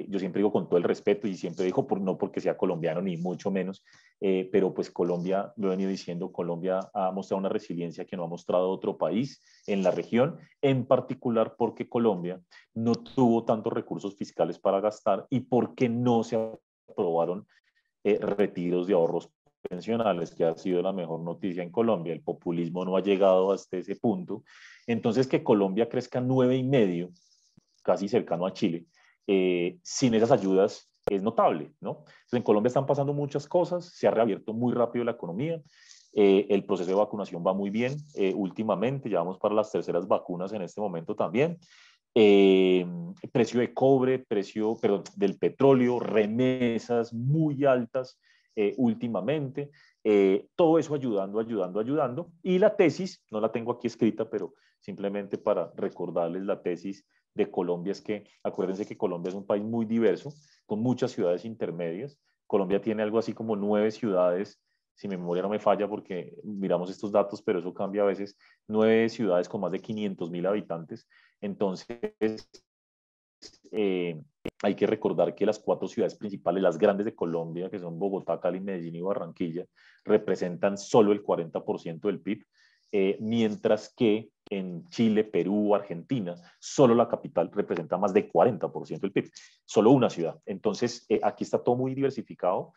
Yo siempre digo con todo el respeto y siempre digo no porque sea colombiano ni mucho menos, pero pues Colombia, lo he venido diciendo, Colombia ha mostrado una resiliencia que no ha mostrado otro país en la región, en particular porque Colombia no tuvo tantos recursos fiscales para gastar y porque no se aprobaron retiros de ahorros pensionales, que ha sido la mejor noticia en Colombia. El populismo no ha llegado hasta ese punto. Entonces, que Colombia crezca 9,5, casi cercano a Chile, sin esas ayudas es notable, ¿no? Entonces, en Colombia están pasando muchas cosas, se ha reabierto muy rápido la economía, el proceso de vacunación va muy bien últimamente, ya vamos para las terceras vacunas en este momento también. Eh, Precio de cobre, precio, perdón, del petróleo, remesas muy altas últimamente, todo eso ayudando. Y la tesis, no la tengo aquí escrita, pero simplemente para recordarles la tesis de Colombia es que acuérdense que Colombia es un país muy diverso, con muchas ciudades intermedias. Colombia tiene algo así como 9 ciudades, si mi memoria no me falla porque miramos estos datos, pero eso cambia a veces, 9 ciudades con más de 500.000 habitantes. Entonces, eh, hay que recordar que las 4 ciudades principales, las grandes de Colombia, que son Bogotá, Cali, Medellín y Barranquilla, representan solo el 40% del PIB, mientras que en Chile, Perú, Argentina, solo la capital representa más de 40% del PIB, solo una ciudad. Entonces, aquí está todo muy diversificado.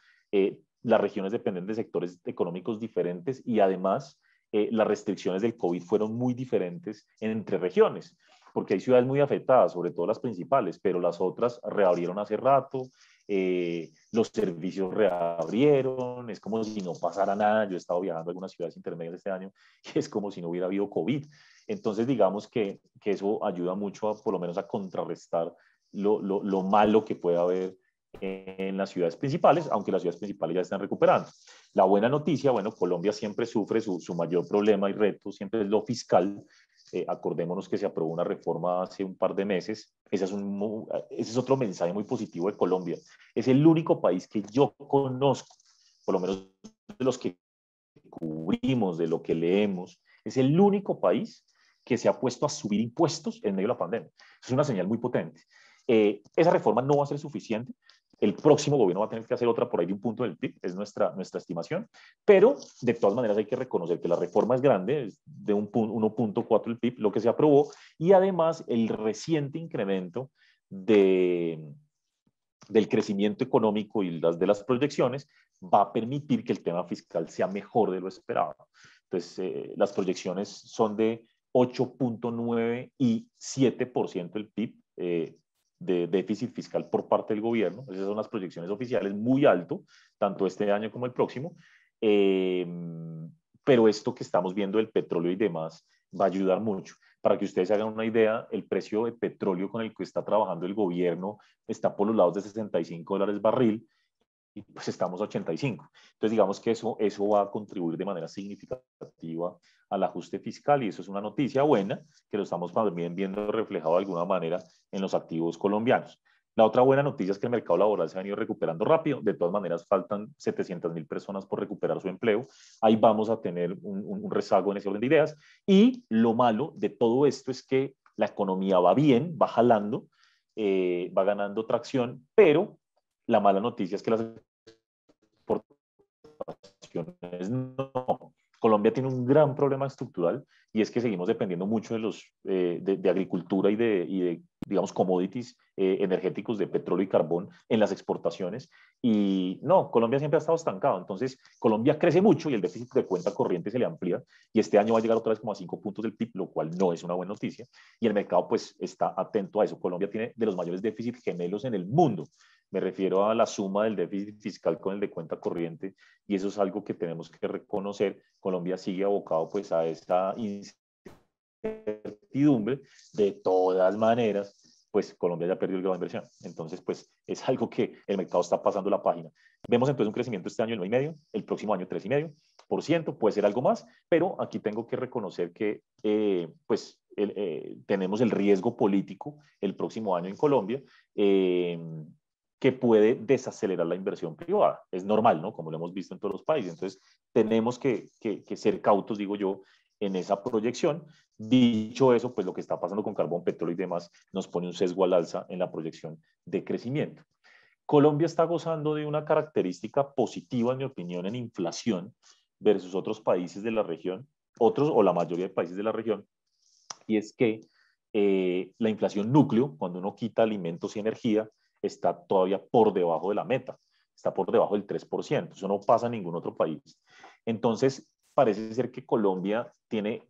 Las regiones dependen de sectores económicos diferentes y además las restricciones del COVID fueron muy diferentes entre regiones porque hay ciudades muy afectadas, sobre todo las principales, pero las otras reabrieron hace rato, los servicios reabrieron, es como si no pasara nada. Yo he estado viajando a algunas ciudades intermedias este año y es como si no hubiera habido COVID. Entonces, digamos que eso ayuda mucho, por lo menos, a contrarrestar lo malo que puede haber en las ciudades principales, aunque las ciudades principales ya están recuperando. La buena noticia, bueno, Colombia siempre sufre su mayor problema y reto, siempre es lo fiscal. Acordémonos que se aprobó una reforma hace un par de meses. Ese es otro mensaje muy positivo de Colombia. Es el único país que yo conozco, por lo menos de los que cubrimos, de lo que leemos, es el único país que se ha puesto a subir impuestos en medio de la pandemia. Es una señal muy potente. Esa reforma no va a ser suficiente. El próximo gobierno va a tener que hacer otra por ahí de un punto del PIB, es nuestra estimación, pero de todas maneras hay que reconocer que la reforma es grande, es de 1,4 el PIB, lo que se aprobó, y además el reciente incremento del crecimiento económico y de las proyecciones va a permitir que el tema fiscal sea mejor de lo esperado. Entonces, las proyecciones son de 8,9 y 7% del PIB de déficit fiscal por parte del gobierno. Esas son las proyecciones oficiales, muy alto, tanto este año como el próximo. Eh, pero esto que estamos viendo del petróleo y demás va a ayudar mucho. Para que ustedes se hagan una idea, el precio de petróleo con el que está trabajando el gobierno está por los lados de $65 barril y pues estamos a 85. Entonces digamos que eso va a contribuir de manera significativa al ajuste fiscal y eso es una noticia buena que lo estamos también viendo reflejado de alguna manera en los activos colombianos. La otra buena noticia es que el mercado laboral se ha venido recuperando rápido. De todas maneras, faltan 700.000 personas por recuperar su empleo. Ahí vamos a tener un rezago en ese orden de ideas. Y lo malo de todo esto es que la economía va bien, va jalando, va ganando tracción, pero la mala noticia es que las exportaciones no. Colombia tiene un gran problema estructural y es que seguimos dependiendo mucho de agricultura y de, digamos, commodities energéticos de petróleo y carbón en las exportaciones. Y no, Colombia siempre ha estado estancado. Entonces, Colombia crece mucho y el déficit de cuenta corriente se le amplía y este año va a llegar otra vez como a 5 puntos del PIB, lo cual no es una buena noticia. Y el mercado pues está atento a eso. Colombia tiene de los mayores déficits gemelos en el mundo. Me refiero a la suma del déficit fiscal con el de cuenta corriente y eso es algo que tenemos que reconocer. Colombia sigue abocado pues a esta incertidumbre. De todas maneras, pues Colombia ya perdió el grado de inversión. Entonces, pues es algo que el mercado está pasando la página. Vemos entonces un crecimiento este año del 9,5%, el próximo año 3,5%, puede ser algo más, pero aquí tengo que reconocer que pues tenemos el riesgo político el próximo año en Colombia, que puede desacelerar la inversión privada. Es normal, ¿no? Como lo hemos visto en todos los países. Entonces, tenemos que ser cautos, digo yo, en esa proyección. Dicho eso, pues lo que está pasando con carbón, petróleo y demás nos pone un sesgo al alza en la proyección de crecimiento. Colombia está gozando de una característica positiva, en mi opinión, en inflación versus otros países de la región, otros o la mayoría de países de la región, y es que la inflación núcleo, cuando uno quita alimentos y energía, está todavía por debajo de la meta, está por debajo del 3%, eso no pasa en ningún otro país. Entonces, parece ser que Colombia tiene,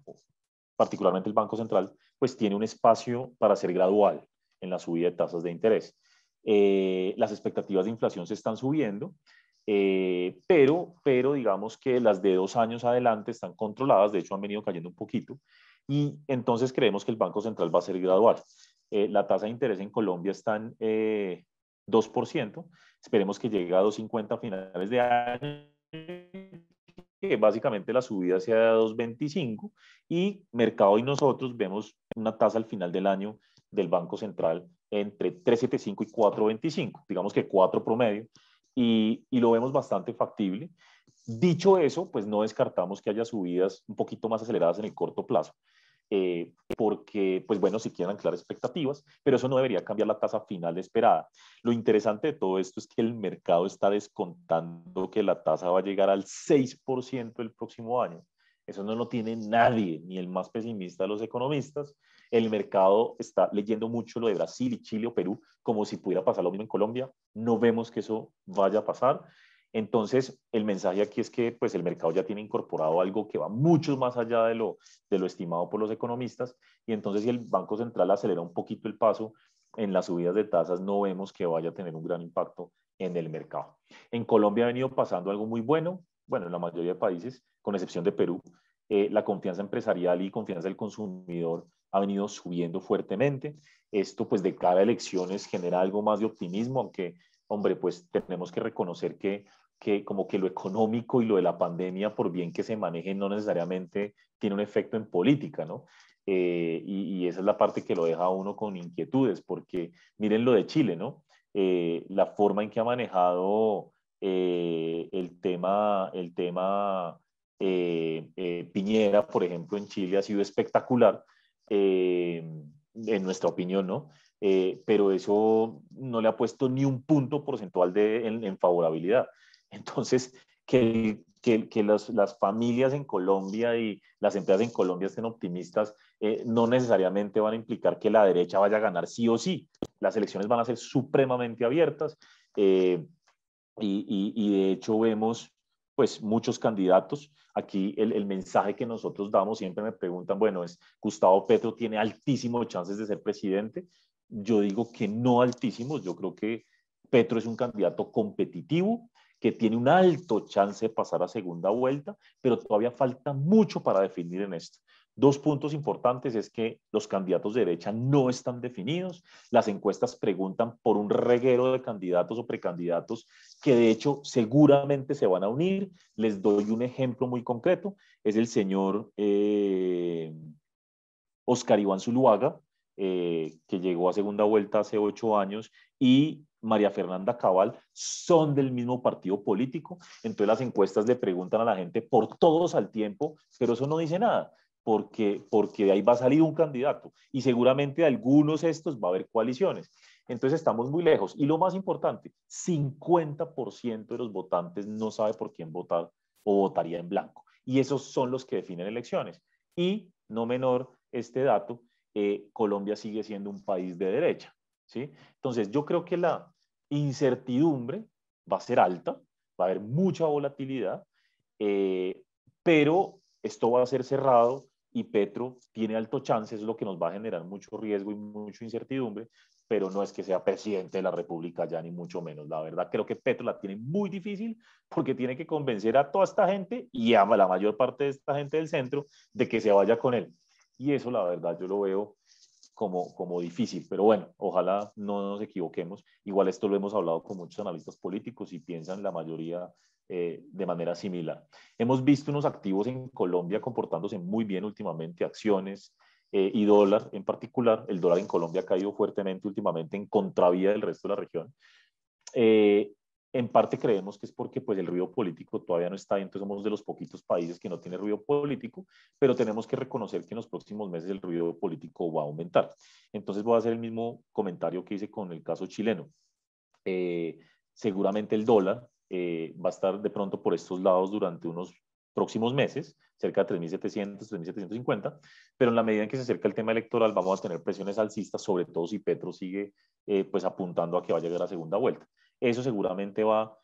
particularmente el Banco Central, pues tiene un espacio para ser gradual en la subida de tasas de interés. Las expectativas de inflación se están subiendo, pero digamos que las de 2 años adelante están controladas, de hecho han venido cayendo un poquito, y entonces creemos que el Banco Central va a ser gradual. La tasa de interés en Colombia está en 2%, esperemos que llegue a 2,50 a finales de año, que básicamente la subida sea de 2,25 y mercado y nosotros vemos una tasa al final del año del Banco Central entre 3,75 y 4,25, digamos que 4 promedio, y lo vemos bastante factible. Dicho eso, pues no descartamos que haya subidas un poquito más aceleradas en el corto plazo, porque, pues bueno, si quieren anclar expectativas, pero eso no debería cambiar la tasa final esperada. Lo interesante de todo esto es que el mercado está descontando que la tasa va a llegar al 6% el próximo año. Eso no lo tiene nadie, ni el más pesimista de los economistas. El mercado está leyendo mucho lo de Brasil y Chile o Perú como si pudiera pasar lo mismo en Colombia. No vemos que eso vaya a pasar. Entonces, el mensaje aquí es que pues, el mercado ya tiene incorporado algo que va mucho más allá de lo estimado por los economistas, y entonces si el Banco Central acelera un poquito el paso en las subidas de tasas, no vemos que vaya a tener un gran impacto en el mercado. En Colombia ha venido pasando algo muy bueno, en la mayoría de países, con excepción de Perú, la confianza empresarial y confianza del consumidor ha venido subiendo fuertemente. Esto pues de cara a elecciones genera algo más de optimismo, aunque hombre, pues tenemos que reconocer que como que lo económico y lo de la pandemia, por bien que se maneje, no necesariamente tiene un efecto en política, ¿no? Y esa es la parte que lo deja a uno con inquietudes, porque miren lo de Chile, ¿no? La forma en que ha manejado Piñera, por ejemplo, en Chile ha sido espectacular, en nuestra opinión, ¿no? Pero eso no le ha puesto ni un punto porcentual en favorabilidad. Entonces, que las familias en Colombia y las empresas en Colombia estén optimistas, no necesariamente van a implicar que la derecha vaya a ganar sí o sí. Las elecciones van a ser supremamente abiertas, y de hecho vemos pues muchos candidatos. Aquí el mensaje que nosotros damos, siempre me preguntan, bueno, es Gustavo Petro tiene altísimos chances de ser presidente. Yo digo que no altísimos, yo creo que Petro es un candidato competitivo, que tiene un alto chance de pasar a segunda vuelta, pero todavía falta mucho para definir en esto. Dos puntos importantes es que los candidatos de derecha no están definidos. Las encuestas preguntan por un reguero de candidatos o precandidatos que de hecho seguramente se van a unir. Les doy un ejemplo muy concreto. Es el señor Oscar Iván Zuluaga, que llegó a segunda vuelta hace 8 años, y María Fernanda Cabal son del mismo partido político. Entonces las encuestas le preguntan a la gente por todos al tiempo, pero eso no dice nada, porque de ahí va a salir un candidato y seguramente de algunos estos va a haber coaliciones. Entonces estamos muy lejos. Y lo más importante, 50% de los votantes no sabe por quién votar o votaría en blanco. Y esos son los que definen elecciones. Y no menor este dato, Colombia sigue siendo un país de derecha, ¿sí? Entonces, yo creo que la incertidumbre va a ser alta, va a haber mucha volatilidad, pero esto va a ser cerrado y Petro tiene alto chance, es lo que nos va a generar mucho riesgo y mucha incertidumbre, pero no es que sea presidente de la República ya, ni mucho menos. La verdad, creo que Petro la tiene muy difícil porque tiene que convencer a toda esta gente y a la mayor parte de esta gente del centro de que se vaya con él. Y eso, la verdad, yo lo veo como difícil, pero bueno, ojalá no nos equivoquemos. Igual esto lo hemos hablado con muchos analistas políticos y piensan la mayoría de manera similar. Hemos visto unos activos en Colombia comportándose muy bien últimamente, acciones y dólar en particular. El dólar en Colombia ha caído fuertemente últimamente en contravía del resto de la región. Eh, en parte creemos que es porque pues, el ruido político todavía no está ahí, entonces somos de los poquitos países que no tiene ruido político, pero tenemos que reconocer que en los próximos meses el ruido político va a aumentar. Entonces voy a hacer el mismo comentario que hice con el caso chileno. Seguramente el dólar va a estar de pronto por estos lados durante unos próximos meses, cerca de 3.700, 3.750, pero en la medida en que se acerca el tema electoral vamos a tener presiones alcistas, sobre todo si Petro sigue pues apuntando a que va a llegar a segunda vuelta. Eso seguramente va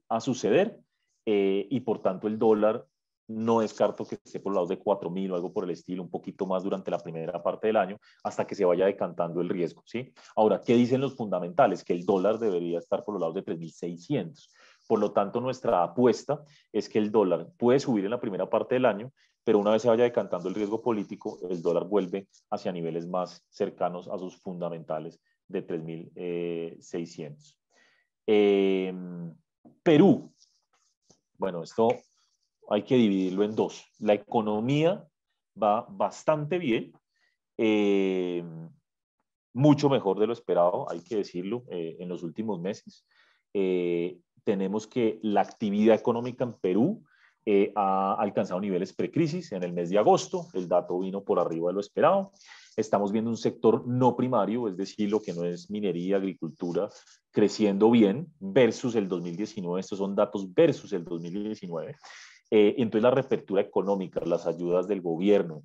a suceder y por tanto el dólar no descarto que esté por los lados de 4.000 o algo por el estilo, un poquito más durante la primera parte del año, hasta que se vaya decantando el riesgo, ¿sí? Ahora, ¿qué dicen los fundamentales? Que el dólar debería estar por los lados de 3.600. Por lo tanto, nuestra apuesta es que el dólar puede subir en la primera parte del año, pero una vez se vaya decantando el riesgo político, el dólar vuelve hacia niveles más cercanos a sus fundamentales de 3.600. Perú, bueno, esto hay que dividirlo en dos. La economía va bastante bien, eh, mucho mejor de lo esperado, hay que decirlo, en los últimos meses. Tenemos que la actividad económica en Perú ha alcanzado niveles precrisis en el mes de agosto, el dato vino por arriba de lo esperado. Estamos viendo un sector no primario, es decir, lo que no es minería, agricultura, creciendo bien versus el 2019. Estos son datos versus el 2019. Entonces la reapertura económica, las ayudas del gobierno,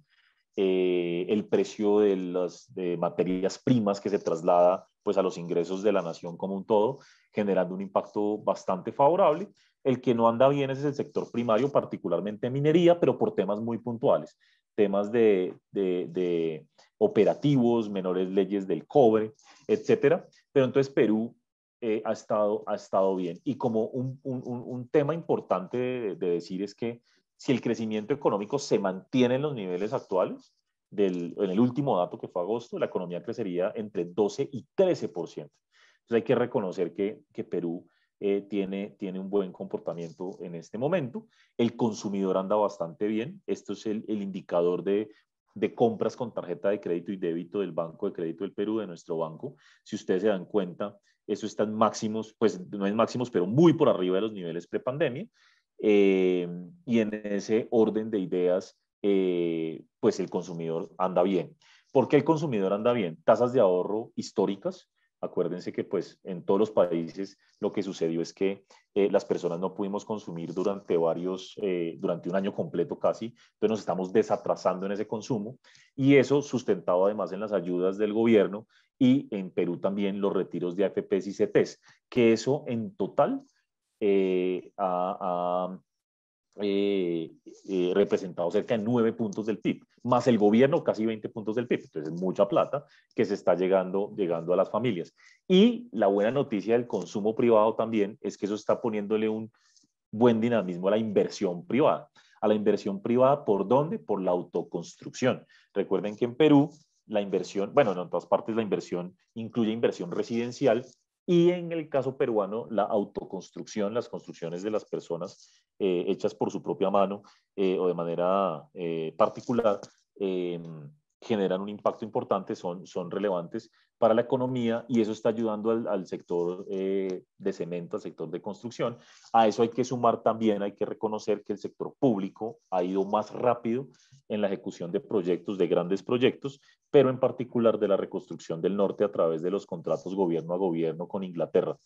el precio de las materias primas que se traslada pues, a los ingresos de la nación como un todo, generando un impacto bastante favorable. El que no anda bien es el sector primario, particularmente minería, pero por temas muy puntuales, temas de operativos, menores leyes del cobre, etcétera. Pero entonces Perú ha estado bien. Y como un tema importante de decir es que si el crecimiento económico se mantiene en los niveles actuales, en el último dato que fue agosto, la economía crecería entre 12 y 13%. Entonces hay que reconocer que Perú tiene un buen comportamiento en este momento. El consumidor anda bastante bien. Esto es el indicador de compras con tarjeta de crédito y débito del Banco de Crédito del Perú, de nuestro banco. Si ustedes se dan cuenta, eso está en máximos, pues no en máximos, pero muy por arriba de los niveles prepandemia. Y en ese orden de ideas, pues el consumidor anda bien. ¿Por qué el consumidor anda bien? Tasas de ahorro históricas. Acuérdense que pues en todos los países lo que sucedió es que las personas no pudimos consumir durante un año completo casi, entonces nos estamos desatrasando en ese consumo y eso sustentado además en las ayudas del gobierno y en Perú también los retiros de AFPs y CTs, que eso en total ha representado cerca de 9 puntos del PIB, más el gobierno casi 20 puntos del PIB. Entonces es mucha plata que se está llegando a las familias. Y la buena noticia del consumo privado también es que eso está poniéndole un buen dinamismo a la inversión privada. A la inversión privada, ¿por dónde? Por la autoconstrucción. Recuerden que en Perú la inversión, bueno, en otras partes la inversión incluye inversión residencial y en el caso peruano la autoconstrucción, las construcciones de las personas hechas por su propia mano o de manera particular, generan un impacto importante, son relevantes para la economía y eso está ayudando al sector de cemento, al sector de construcción. A eso hay que sumar también, hay que reconocer que el sector público ha ido más rápido en la ejecución de proyectos, de grandes proyectos, pero en particular de la reconstrucción del norte a través de los contratos gobierno a gobierno con Inglaterra.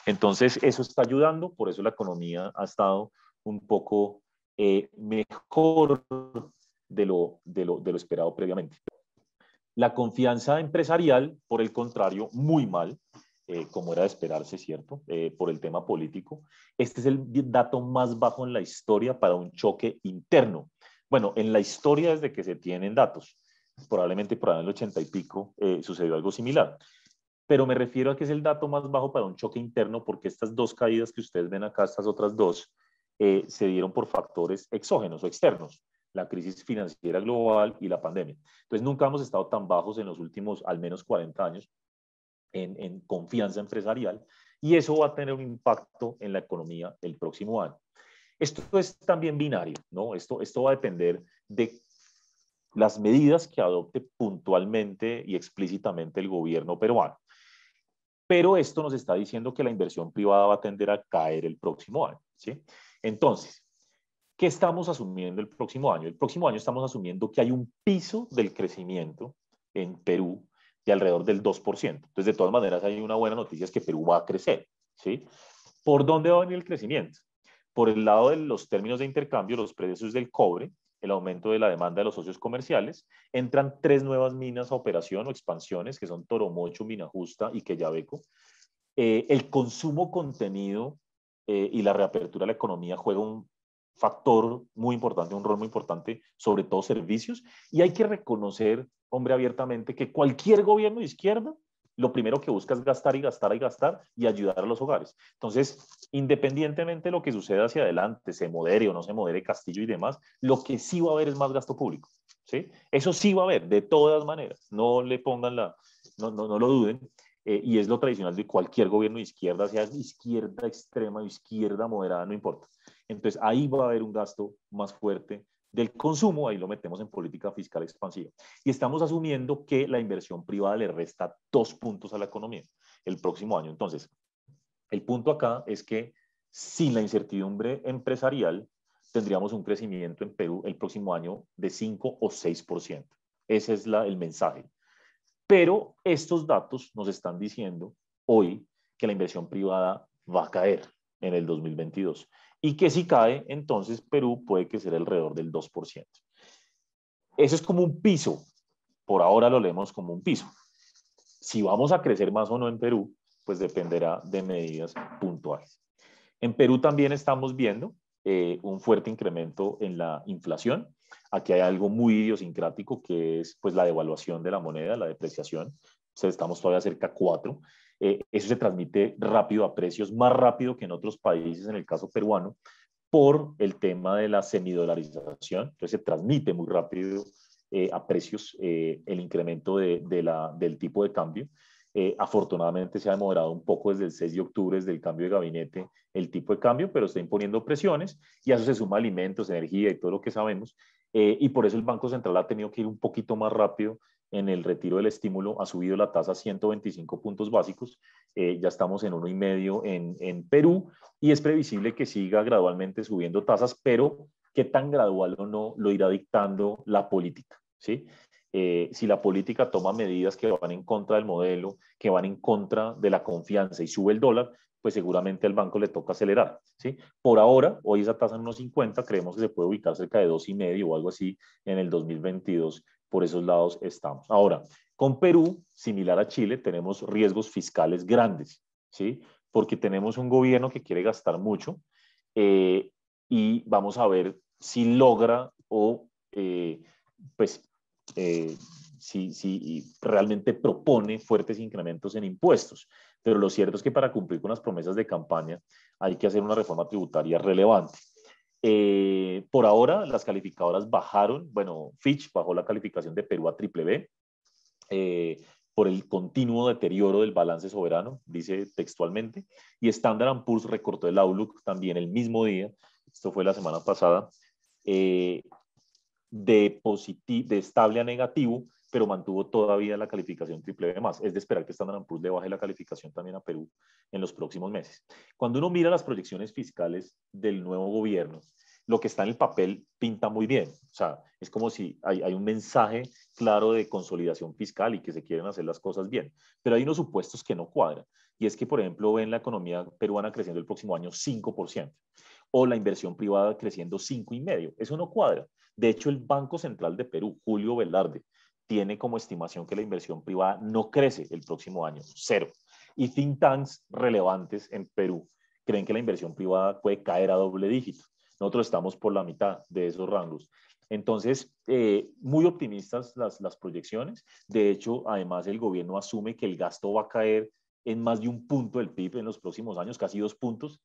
Entonces, eso está ayudando, por eso la economía ha estado un poco mejor, de lo esperado previamente. La confianza empresarial, por el contrario, muy mal, como era de esperarse, ¿cierto? Por el tema político. Este es el dato más bajo en la historia para un choque interno. Bueno, en la historia desde que se tienen datos, probablemente por ahí en el 80 y pico sucedió algo similar. Pero me refiero a que es el dato más bajo para un choque interno porque estas dos caídas que ustedes ven acá, estas otras dos, se dieron por factores exógenos o externos, la crisis financiera global y la pandemia. Entonces nunca hemos estado tan bajos en los últimos al menos 40 años en confianza empresarial y eso va a tener un impacto en la economía el próximo año. Esto es también binario, ¿no? Esto va a depender de las medidas que adopte puntualmente y explícitamente el gobierno peruano. Pero esto nos está diciendo que la inversión privada va a tender a caer el próximo año, ¿sí? Entonces, ¿qué estamos asumiendo el próximo año? El próximo año estamos asumiendo que hay un piso del crecimiento en Perú de alrededor del 2%. Entonces, de todas maneras, hay una buena noticia, es que Perú va a crecer, ¿sí? ¿Por dónde va a venir el crecimiento? Por el lado de los términos de intercambio, los precios del cobre, el aumento de la demanda de los socios comerciales, entran 3 nuevas minas a operación o expansiones, que son Toromocho, Mina Justa y Quellaveco. El consumo contenido y la reapertura de la economía juega un factor muy importante, un rol muy importante, sobre todo servicios, y hay que reconocer, hombre, abiertamente, que cualquier gobierno de izquierda lo primero que busca es gastar y gastar y gastar y ayudar a los hogares. Entonces, independientemente de lo que suceda hacia adelante, se modere o no se modere Castillo y demás, lo que sí va a haber es más gasto público, ¿sí? Eso sí va a haber, de todas maneras, no le pongan no lo duden, y es lo tradicional de cualquier gobierno de izquierda, sea izquierda extrema o izquierda moderada, no importa. Entonces, ahí va a haber un gasto más fuerte del consumo, ahí lo metemos en política fiscal expansiva. Y estamos asumiendo que la inversión privada le resta 2 puntos a la economía el próximo año. Entonces, el punto acá es que sin la incertidumbre empresarial, tendríamos un crecimiento en Perú el próximo año de 5 o 6%. Ese es el mensaje. Pero estos datos nos están diciendo hoy que la inversión privada va a caer en el 2022 y que si cae, entonces Perú puede crecer alrededor del 2%. Eso es como un piso, por ahora lo leemos como un piso. Si vamos a crecer más o no en Perú, pues dependerá de medidas puntuales. En Perú también estamos viendo un fuerte incremento en la inflación. Aquí hay algo muy idiosincrático que es pues la devaluación de la moneda, la depreciación. O sea, estamos todavía cerca a 4. Eso se transmite rápido a precios, más rápido que en otros países, en el caso peruano, por el tema de la semidolarización. Entonces se transmite muy rápido a precios el incremento del tipo de cambio. Afortunadamente se ha moderado un poco desde el 6 de octubre, desde el cambio de gabinete, el tipo de cambio, pero está imponiendo presiones y a eso se suma alimentos, energía y todo lo que sabemos. Y por eso el Banco Central ha tenido que ir un poquito más rápido en el retiro del estímulo, ha subido la tasa a 125 puntos básicos, ya estamos en 1,5 en Perú y es previsible que siga gradualmente subiendo tasas, pero qué tan gradual o no lo irá dictando la política, ¿sí? Si la política toma medidas que van en contra del modelo, que van en contra de la confianza y sube el dólar, pues seguramente al banco le toca acelerar, ¿sí? Por ahora, hoy esa tasa en 1,50, creemos que se puede ubicar cerca de 2,5 o algo así en el 2022, por esos lados estamos. Ahora, con Perú, similar a Chile, tenemos riesgos fiscales grandes, ¿sí? Porque tenemos un gobierno que quiere gastar mucho y vamos a ver si logra o pues si realmente propone fuertes incrementos en impuestos. Pero lo cierto es que para cumplir con las promesas de campaña hay que hacer una reforma tributaria relevante. Por ahora, las calificadoras bajaron, bueno, Fitch bajó la calificación de Perú a triple B por el continuo deterioro del balance soberano, dice textualmente, y Standard Poor's recortó el outlook también el mismo día, esto fue la semana pasada, de estable a negativo, pero mantuvo todavía la calificación triple B+. Es de esperar que Standard Poor's le baje la calificación también a Perú en los próximos meses. Cuando uno mira las proyecciones fiscales del nuevo gobierno, lo que está en el papel pinta muy bien. O sea, es como si hay un mensaje claro de consolidación fiscal y que se quieren hacer las cosas bien. Pero hay unos supuestos que no cuadran. Y es que, por ejemplo, ven la economía peruana creciendo el próximo año 5%, o la inversión privada creciendo 5,5%. Eso no cuadra. De hecho, el Banco Central de Perú, Julio Velarde, tiene como estimación que la inversión privada no crece el próximo año, cero. Y think tanks relevantes en Perú creen que la inversión privada puede caer a doble dígito. Nosotros estamos por la mitad de esos rangos. Entonces, muy optimistas las proyecciones. De hecho, además, el gobierno asume que el gasto va a caer en más de un punto del PIB en los próximos años, casi 2 puntos.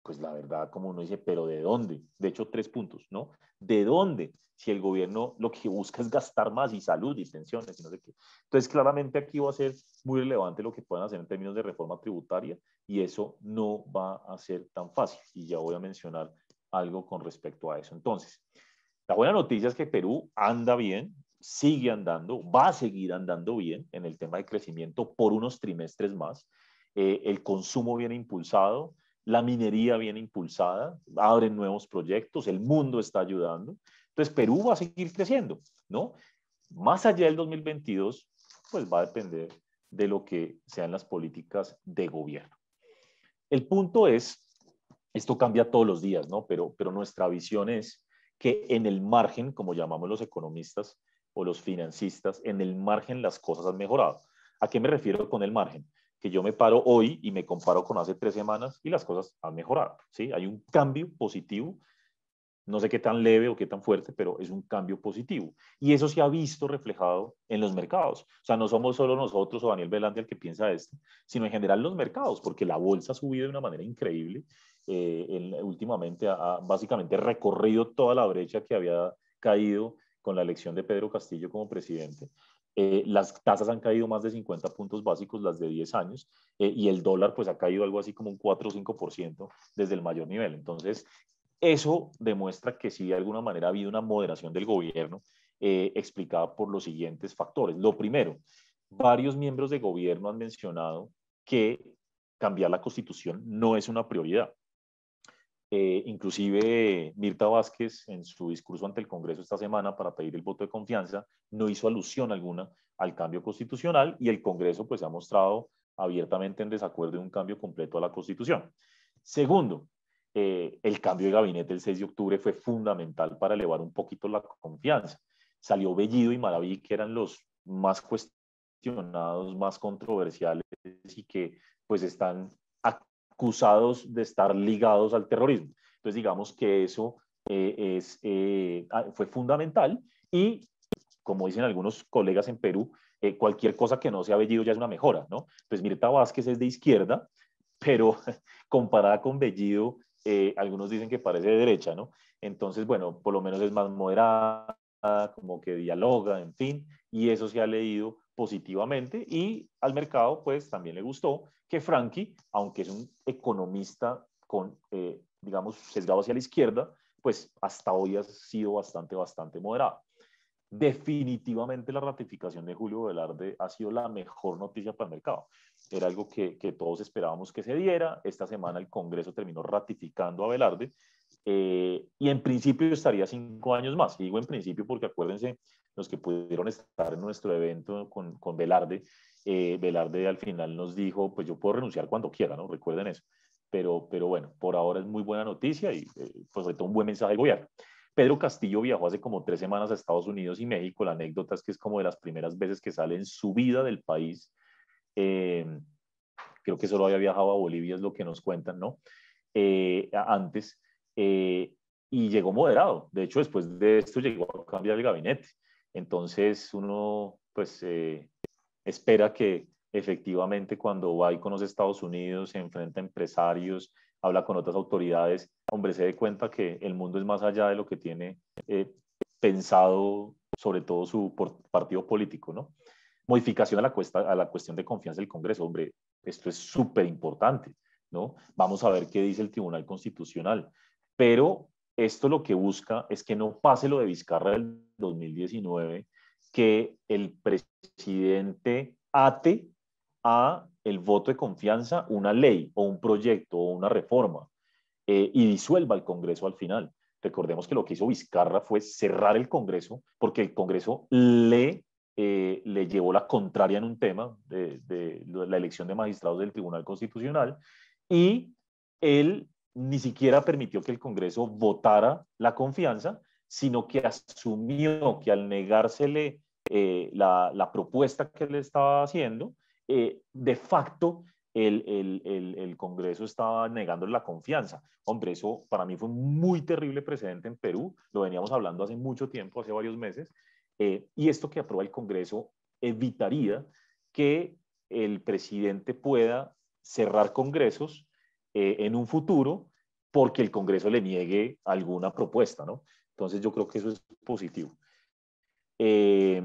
Pues la verdad, como uno dice, ¿pero de dónde? De hecho, 3 puntos, ¿no? ¿De dónde? Si el gobierno lo que busca es gastar más y salud y pensiones y no sé qué. Entonces, claramente aquí va a ser muy relevante lo que puedan hacer en términos de reforma tributaria y eso no va a ser tan fácil. Y ya voy a mencionar algo con respecto a eso. Entonces, la buena noticia es que Perú anda bien, sigue andando, va a seguir andando bien en el tema de crecimiento por unos trimestres más. El consumo viene impulsado, la minería viene impulsada, abren nuevos proyectos, el mundo está ayudando. Entonces, Perú va a seguir creciendo, ¿no? Más allá del 2022, pues va a depender de lo que sean las políticas de gobierno. El punto es, esto cambia todos los días, ¿no? Pero nuestra visión es que en el margen, como llamamos los economistas o los financistas, en el margen las cosas han mejorado. ¿A qué me refiero con el margen? Que yo me paro hoy y me comparo con hace 3 semanas y las cosas han mejorado, ¿sí? Hay un cambio positivo, no sé qué tan leve o qué tan fuerte, pero es un cambio positivo. Y eso se ha visto reflejado en los mercados. O sea, no somos solo nosotros o Daniel Velante el que piensa esto, sino en general los mercados, porque la bolsa ha subido de una manera increíble. Últimamente ha básicamente recorrido toda la brecha que había caído con la elección de Pedro Castillo como presidente. Las tasas han caído más de 50 puntos básicos, las de 10 años, y el dólar pues ha caído algo así como un 4 o 5% desde el mayor nivel. Entonces, eso demuestra que sí, de alguna manera ha habido una moderación del gobierno explicada por los siguientes factores. Lo primero, varios miembros de gobierno han mencionado que cambiar la constitución no es una prioridad. Inclusive Mirta Vázquez en su discurso ante el Congreso esta semana para pedir el voto de confianza no hizo alusión alguna al cambio constitucional y el Congreso pues se ha mostrado abiertamente en desacuerdo de un cambio completo a la constitución. Segundo, el cambio de gabinete el 6 de octubre fue fundamental para elevar un poquito la confianza. Salió Bellido y Maraví, que eran los más cuestionados, más controversiales y que pues están acusados de estar ligados al terrorismo. Entonces digamos que eso fue fundamental y como dicen algunos colegas en Perú, cualquier cosa que no sea Bellido ya es una mejora, ¿no? Pues Mirta Vázquez es de izquierda, pero comparada con Bellido, algunos dicen que parece de derecha, ¿no? Entonces, bueno, por lo menos es más moderada, como que dialoga, en fin, y eso se ha leído positivamente y al mercado pues también le gustó que Frankie, aunque es un economista con, digamos, sesgado hacia la izquierda, pues hasta hoy ha sido bastante moderado. Definitivamente la ratificación de Julio Velarde ha sido la mejor noticia para el mercado. Era algo que todos esperábamos que se diera. Esta semana el Congreso terminó ratificando a Velarde y en principio estaría 5 años más. Y digo en principio porque acuérdense, los que pudieron estar en nuestro evento con Velarde, Velarde al final nos dijo, pues yo puedo renunciar cuando quiera, ¿no? Recuerden eso. Pero bueno, por ahora es muy buena noticia y pues sobre todo un buen mensaje del gobierno. Pedro Castillo viajó hace como 3 semanas a Estados Unidos y México. La anécdota es que es como de las primeras veces que sale en su vida del país. Eh, Creo que solo había viajado a Bolivia, es lo que nos cuentan, ¿no? Antes. Y llegó moderado. De hecho, después de esto llegó a cambiar el gabinete. Entonces, uno, pues, espera que efectivamente cuando va y conoce Estados Unidos, se enfrenta a empresarios, habla con otras autoridades, hombre, se dé cuenta que el mundo es más allá de lo que tiene pensado, sobre todo su partido político, ¿no? Modificación a la cuestión de confianza del Congreso, hombre, esto es súper importante, ¿no? Vamos a ver qué dice el Tribunal Constitucional, pero esto lo que busca es que no pase lo de Vizcarra del 2019, que el presidente ate a el voto de confianza una ley o un proyecto o una reforma y disuelva el Congreso al final. Recordemos que lo que hizo Vizcarra fue cerrar el Congreso porque el Congreso le llevó la contraria en un tema de la elección de magistrados del Tribunal Constitucional y él ni siquiera permitió que el Congreso votara la confianza sino que asumió que al negársele la propuesta que le estaba haciendo, de facto el Congreso estaba negándole la confianza. Hombre, eso para mí fue un muy terrible precedente en Perú, lo veníamos hablando hace mucho tiempo, hace varios meses, y esto que aprueba el Congreso evitaría que el presidente pueda cerrar congresos en un futuro porque el Congreso le niegue alguna propuesta, ¿no? Entonces yo creo que eso es positivo. Eh,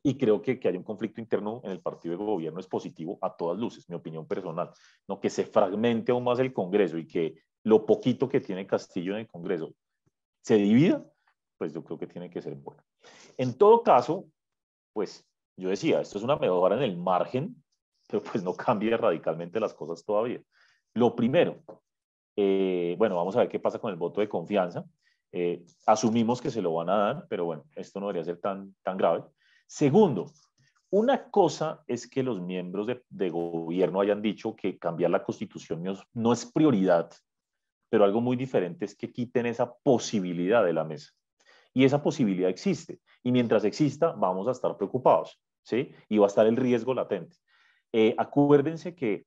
y creo que haya un conflicto interno en el partido de gobierno es positivo a todas luces, mi opinión personal. ¿No? Que se fragmente aún más el Congreso y que lo poquito que tiene Castillo en el Congreso se divida, pues yo creo que tiene que ser bueno. En todo caso, pues yo decía, esto es una mejora en el margen, pero pues no cambia radicalmente las cosas todavía. Lo primero, bueno, vamos a ver qué pasa con el voto de confianza. Asumimos que se lo van a dar, pero bueno, esto no debería ser tan grave. Segundo, una cosa es que los miembros de gobierno hayan dicho que cambiar la constitución no es prioridad, pero algo muy diferente es que quiten esa posibilidad de la mesa. Y esa posibilidad existe. Y mientras exista, vamos a estar preocupados, ¿sí? Y va a estar el riesgo latente. Acuérdense que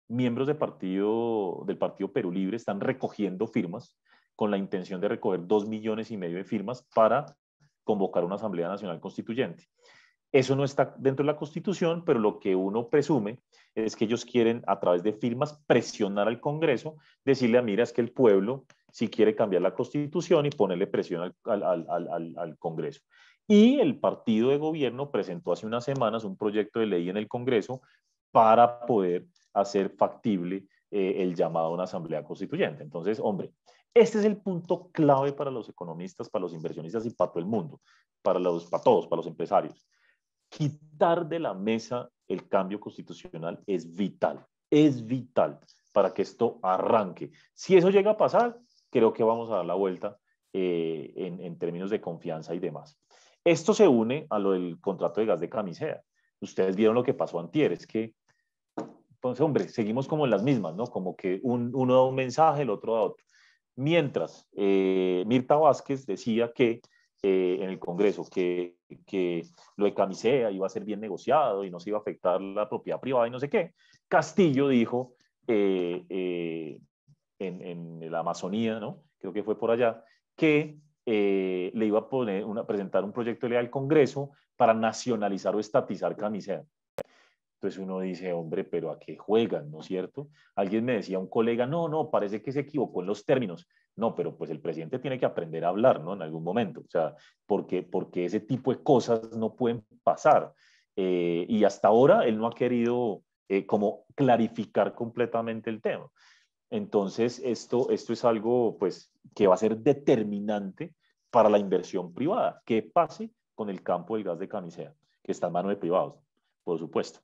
miembros del Partido Perú Libre están recogiendo firmas con la intención de recoger 2,5 millones de firmas para convocar una Asamblea Nacional Constituyente. Eso no está dentro de la Constitución, pero lo que uno presume es que ellos quieren, a través de firmas, presionar al Congreso, decirle, mira, es que el pueblo si quiere cambiar la Constitución y ponerle presión al Congreso. Y el partido de gobierno presentó hace unas semanas un proyecto de ley en el Congreso para poder hacer factible el llamado a una asamblea constituyente. Entonces, hombre, este es el punto clave para los economistas, para los inversionistas y para todo el mundo, para todos, para los empresarios. Quitar de la mesa el cambio constitucional es vital para que esto arranque. Si eso llega a pasar, creo que vamos a dar la vuelta en términos de confianza y demás. Esto se une a lo del contrato de gas de camisea. Ustedes vieron lo que pasó antier, es que, entonces, hombre, seguimos como en las mismas, ¿no? Como que uno da un mensaje, el otro da otro. Mientras, Mirta Vázquez decía que en el Congreso que lo de camisea iba a ser bien negociado y no se iba a afectar la propiedad privada y no sé qué. Castillo dijo en la Amazonía, ¿no? Creo que fue por allá, que le iba a presentar un proyecto de ley al Congreso para nacionalizar o estatizar camisea. Entonces uno dice, hombre, pero ¿a qué juegan, no es cierto? Alguien me decía, un colega, no, parece que se equivocó en los términos. No, pero pues el presidente tiene que aprender a hablar, ¿no? En algún momento. O sea, porque ese tipo de cosas no pueden pasar. Y hasta ahora él no ha querido como clarificar completamente el tema. Entonces, esto es algo pues, que va a ser determinante para la inversión privada. ¿Qué pase con el campo del gas de camisea? Que está en manos de privados, por supuesto.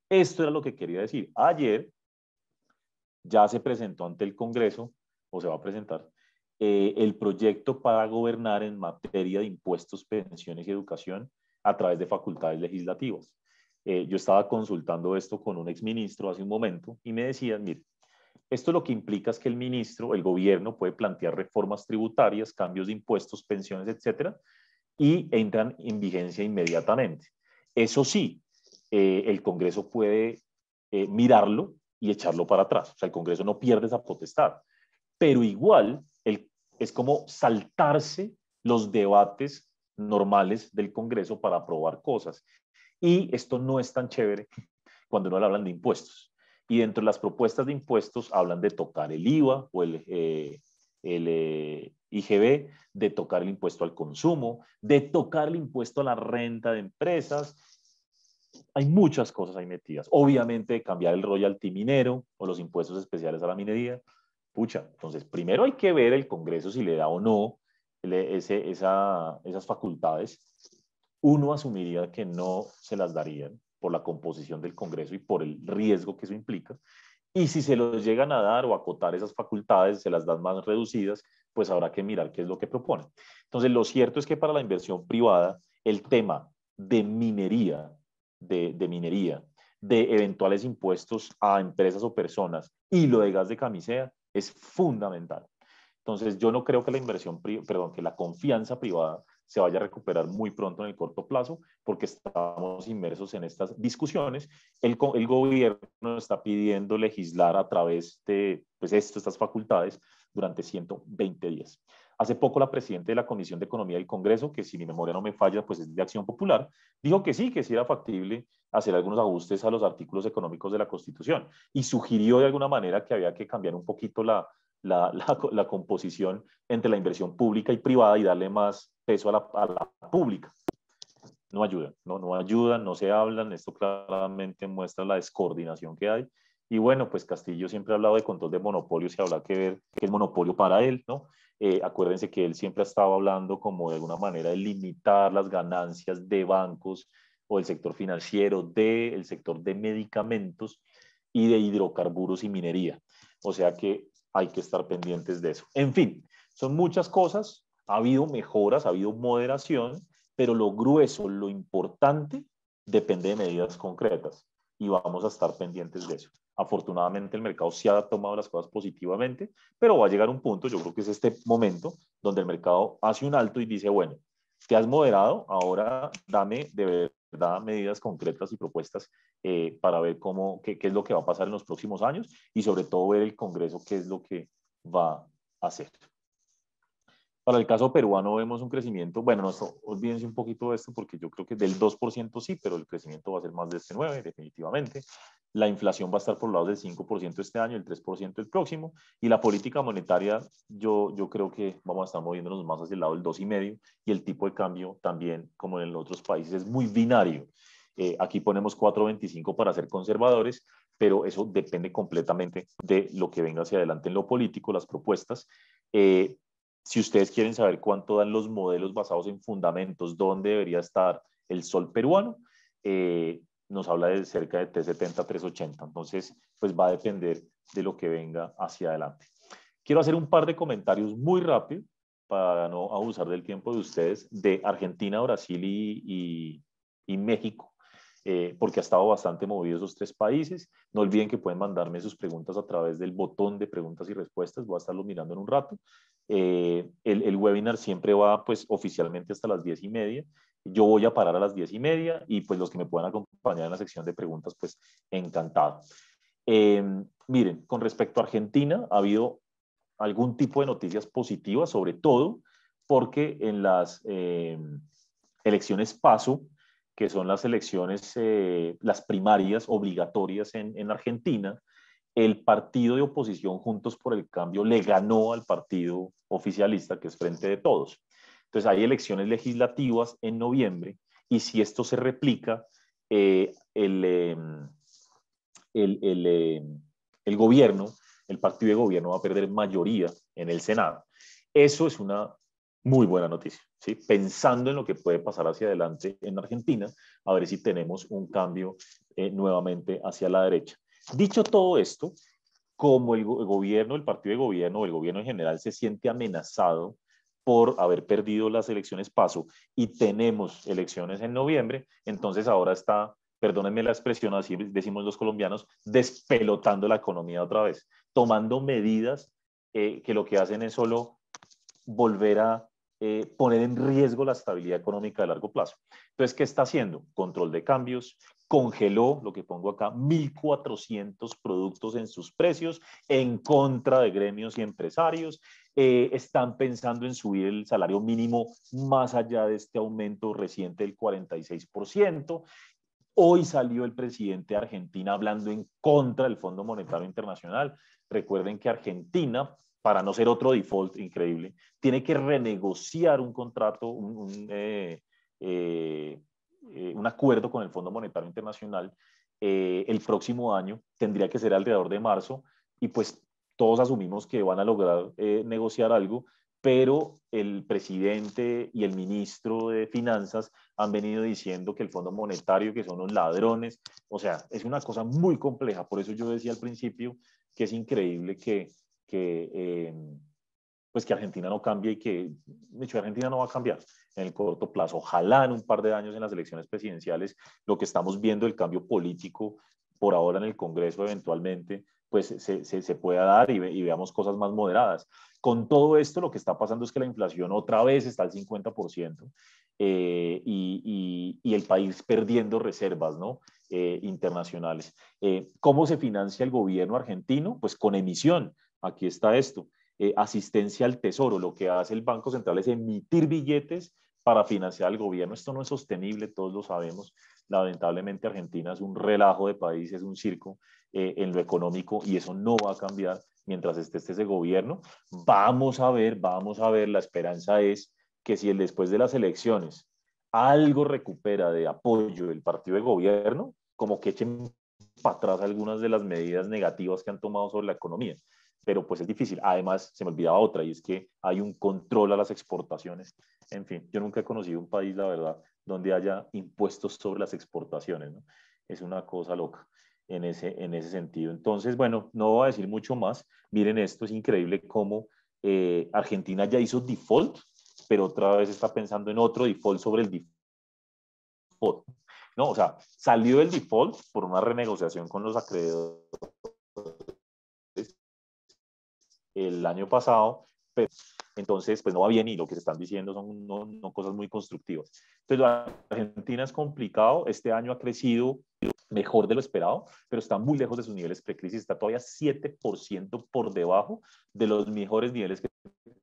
Esto era lo que quería decir. Ayer ya se presentó ante el Congreso, o se va a presentar, el proyecto para gobernar en materia de impuestos, pensiones y educación a través de facultades legislativas. Yo estaba consultando esto con un exministro hace un momento y me decían, mire, esto lo que implica es que el ministro, el gobierno puede plantear reformas tributarias, cambios de impuestos, pensiones, etcétera, y entran en vigencia inmediatamente. Eso sí, el Congreso puede mirarlo y echarlo para atrás. O sea, el Congreso no pierde esa potestad. Pero igual es como saltarse los debates normales del Congreso para aprobar cosas. Y esto no es tan chévere cuando no hablan de impuestos. Y dentro de las propuestas de impuestos hablan de tocar el IVA o el IGB, de tocar el impuesto al consumo, de tocar el impuesto a la renta de empresas. Hay muchas cosas ahí metidas. Obviamente, cambiar el royalty minero o los impuestos especiales a la minería. Pucha, entonces primero hay que ver el Congreso si le da o no esas facultades. Uno asumiría que no se las darían por la composición del Congreso y por el riesgo que eso implica. Y si se los llegan a dar o acotar esas facultades, se las dan más reducidas, pues habrá que mirar qué es lo que proponen. Entonces, lo cierto es que para la inversión privada, el tema de minería, de eventuales impuestos a empresas o personas y lo de gas de camisea es fundamental. Entonces, yo no creo que que la confianza privada se vaya a recuperar muy pronto en el corto plazo, porque estamos inmersos en estas discusiones. El gobierno está pidiendo legislar a través de pues estas facultades durante 120 días. Hace poco la presidenta de la Comisión de Economía del Congreso, que si mi memoria no me falla, pues es de Acción Popular, dijo que sí era factible hacer algunos ajustes a los artículos económicos de la Constitución y sugirió de alguna manera que había que cambiar un poquito la composición entre la inversión pública y privada y darle más peso a la pública. No ayudan, no ayudan, no se hablan, esto claramente muestra la descoordinación que hay. Y bueno, pues Castillo siempre ha hablado de control de monopolios y habrá que ver qué es monopolio para él, ¿no? Acuérdense que él siempre ha estado hablando como de alguna manera de limitar las ganancias de bancos o del sector financiero, del sector de medicamentos y de hidrocarburos y minería. O sea que hay que estar pendientes de eso. En fin, son muchas cosas, ha habido mejoras, ha habido moderación, pero lo grueso, lo importante, depende de medidas concretas y vamos a estar pendientes de eso. Afortunadamente el mercado sí ha tomado las cosas positivamente, pero va a llegar un punto, yo creo que es este momento, donde el mercado hace un alto y dice, bueno, te has moderado, ahora dame de verdad medidas concretas y propuestas para ver qué es lo que va a pasar en los próximos años y sobre todo ver el Congreso qué es lo que va a hacer. Para el caso peruano vemos un crecimiento, bueno, no, olvídense un poquito de esto porque yo creo que del 2% sí, pero el crecimiento va a ser más de este 9%, definitivamente. La inflación va a estar por lados del 5% este año, el 3% el próximo, y la política monetaria yo creo que vamos a estar moviéndonos más hacia el lado del 2,5%, y el tipo de cambio también, como en los otros países, es muy binario. Aquí ponemos 4,25 para ser conservadores, pero eso depende completamente de lo que venga hacia adelante en lo político, las propuestas. Si ustedes quieren saber cuánto dan los modelos basados en fundamentos, dónde debería estar el sol peruano, nos habla de cerca de 370, 380. Entonces, pues va a depender de lo que venga hacia adelante. Quiero hacer un par de comentarios muy rápido para no abusar del tiempo de ustedes de Argentina, Brasil y México, porque ha estado bastante movido esos tres países. No olviden que pueden mandarme sus preguntas a través del botón de preguntas y respuestas. Voy a estarlo mirando en un rato. El webinar siempre va pues oficialmente hasta las 10:30. Yo voy a parar a las 10:30 y pues los que me puedan acompañar en la sección de preguntas, pues encantado. Miren, con respecto a Argentina, ha habido algún tipo de noticias positivas, sobre todo porque en las elecciones PASO, que son las elecciones, las primarias obligatorias en Argentina, el partido de oposición Juntos por el Cambio le ganó al partido oficialista, que es Frente de Todos. Entonces hay elecciones legislativas en noviembre y si esto se replica, el gobierno, el partido de gobierno va a perder mayoría en el Senado. Eso es una muy buena noticia, ¿sí? Pensando en lo que puede pasar hacia adelante en Argentina, a ver si tenemos un cambio nuevamente hacia la derecha. Dicho todo esto, como el gobierno, el partido de gobierno o el gobierno en general se siente amenazado por haber perdido las elecciones PASO y tenemos elecciones en noviembre, entonces ahora está, perdónenme la expresión, así decimos los colombianos, despelotando la economía otra vez, tomando medidas que lo que hacen es solo volver a poner en riesgo la estabilidad económica de largo plazo. Entonces, ¿qué está haciendo? Control de cambios, congeló, lo que pongo acá, 1.400 productos en sus precios en contra de gremios y empresarios. Están pensando en subir el salario mínimo más allá de este aumento reciente del 46%. Hoy salió el presidente de Argentina hablando en contra del Fondo Monetario Internacional. Recuerden que Argentina, para no ser otro default increíble, tiene que renegociar un contrato, un acuerdo con el Fondo Monetario Internacional el próximo año. Tendría que ser alrededor de marzo y pues todos asumimos que van a lograr negociar algo, pero el presidente y el ministro de Finanzas han venido diciendo que el Fondo Monetario, que son los ladrones, o sea, es una cosa muy compleja. Por eso yo decía al principio que es increíble pues que Argentina no cambie y que, de hecho, Argentina no va a cambiar en el corto plazo. Ojalá en un par de años en las elecciones presidenciales lo que estamos viendo, el cambio político, por ahora en el Congreso eventualmente pues se pueda dar y veamos cosas más moderadas. Con todo esto, lo que está pasando es que la inflación otra vez está al 50%, y el país perdiendo reservas, ¿no? Internacionales. ¿Cómo se financia el gobierno argentino? Pues con emisión. Aquí está esto. Asistencia al tesoro. Lo que hace el Banco Central es emitir billetes para financiar al gobierno. Esto no es sostenible, todos lo sabemos. Lamentablemente Argentina es un relajo de país, es un circo en lo económico, y eso no va a cambiar mientras esté ese gobierno. Vamos a ver, la esperanza es que si después de las elecciones algo recupera de apoyo el partido de gobierno, como que echen para atrás algunas de las medidas negativas que han tomado sobre la economía. Pero pues es difícil. Además, se me olvidaba otra, y es que hay un control a las exportaciones. En fin, yo nunca he conocido un país, la verdad, donde haya impuestos sobre las exportaciones, ¿no? Es una cosa loca en ese sentido. Entonces, bueno, no voy a decir mucho más. Miren esto, es increíble cómo Argentina ya hizo default, pero otra vez está pensando en otro default sobre el default. No, o sea, salió del default por una renegociación con los acreedores el año pasado, pero entonces pues no va bien, y lo que se están diciendo son no cosas muy constructivas. Entonces la Argentina es complicado, este año ha crecido mejor de lo esperado, pero está muy lejos de sus niveles precrisis, está todavía 7% por debajo de los mejores niveles que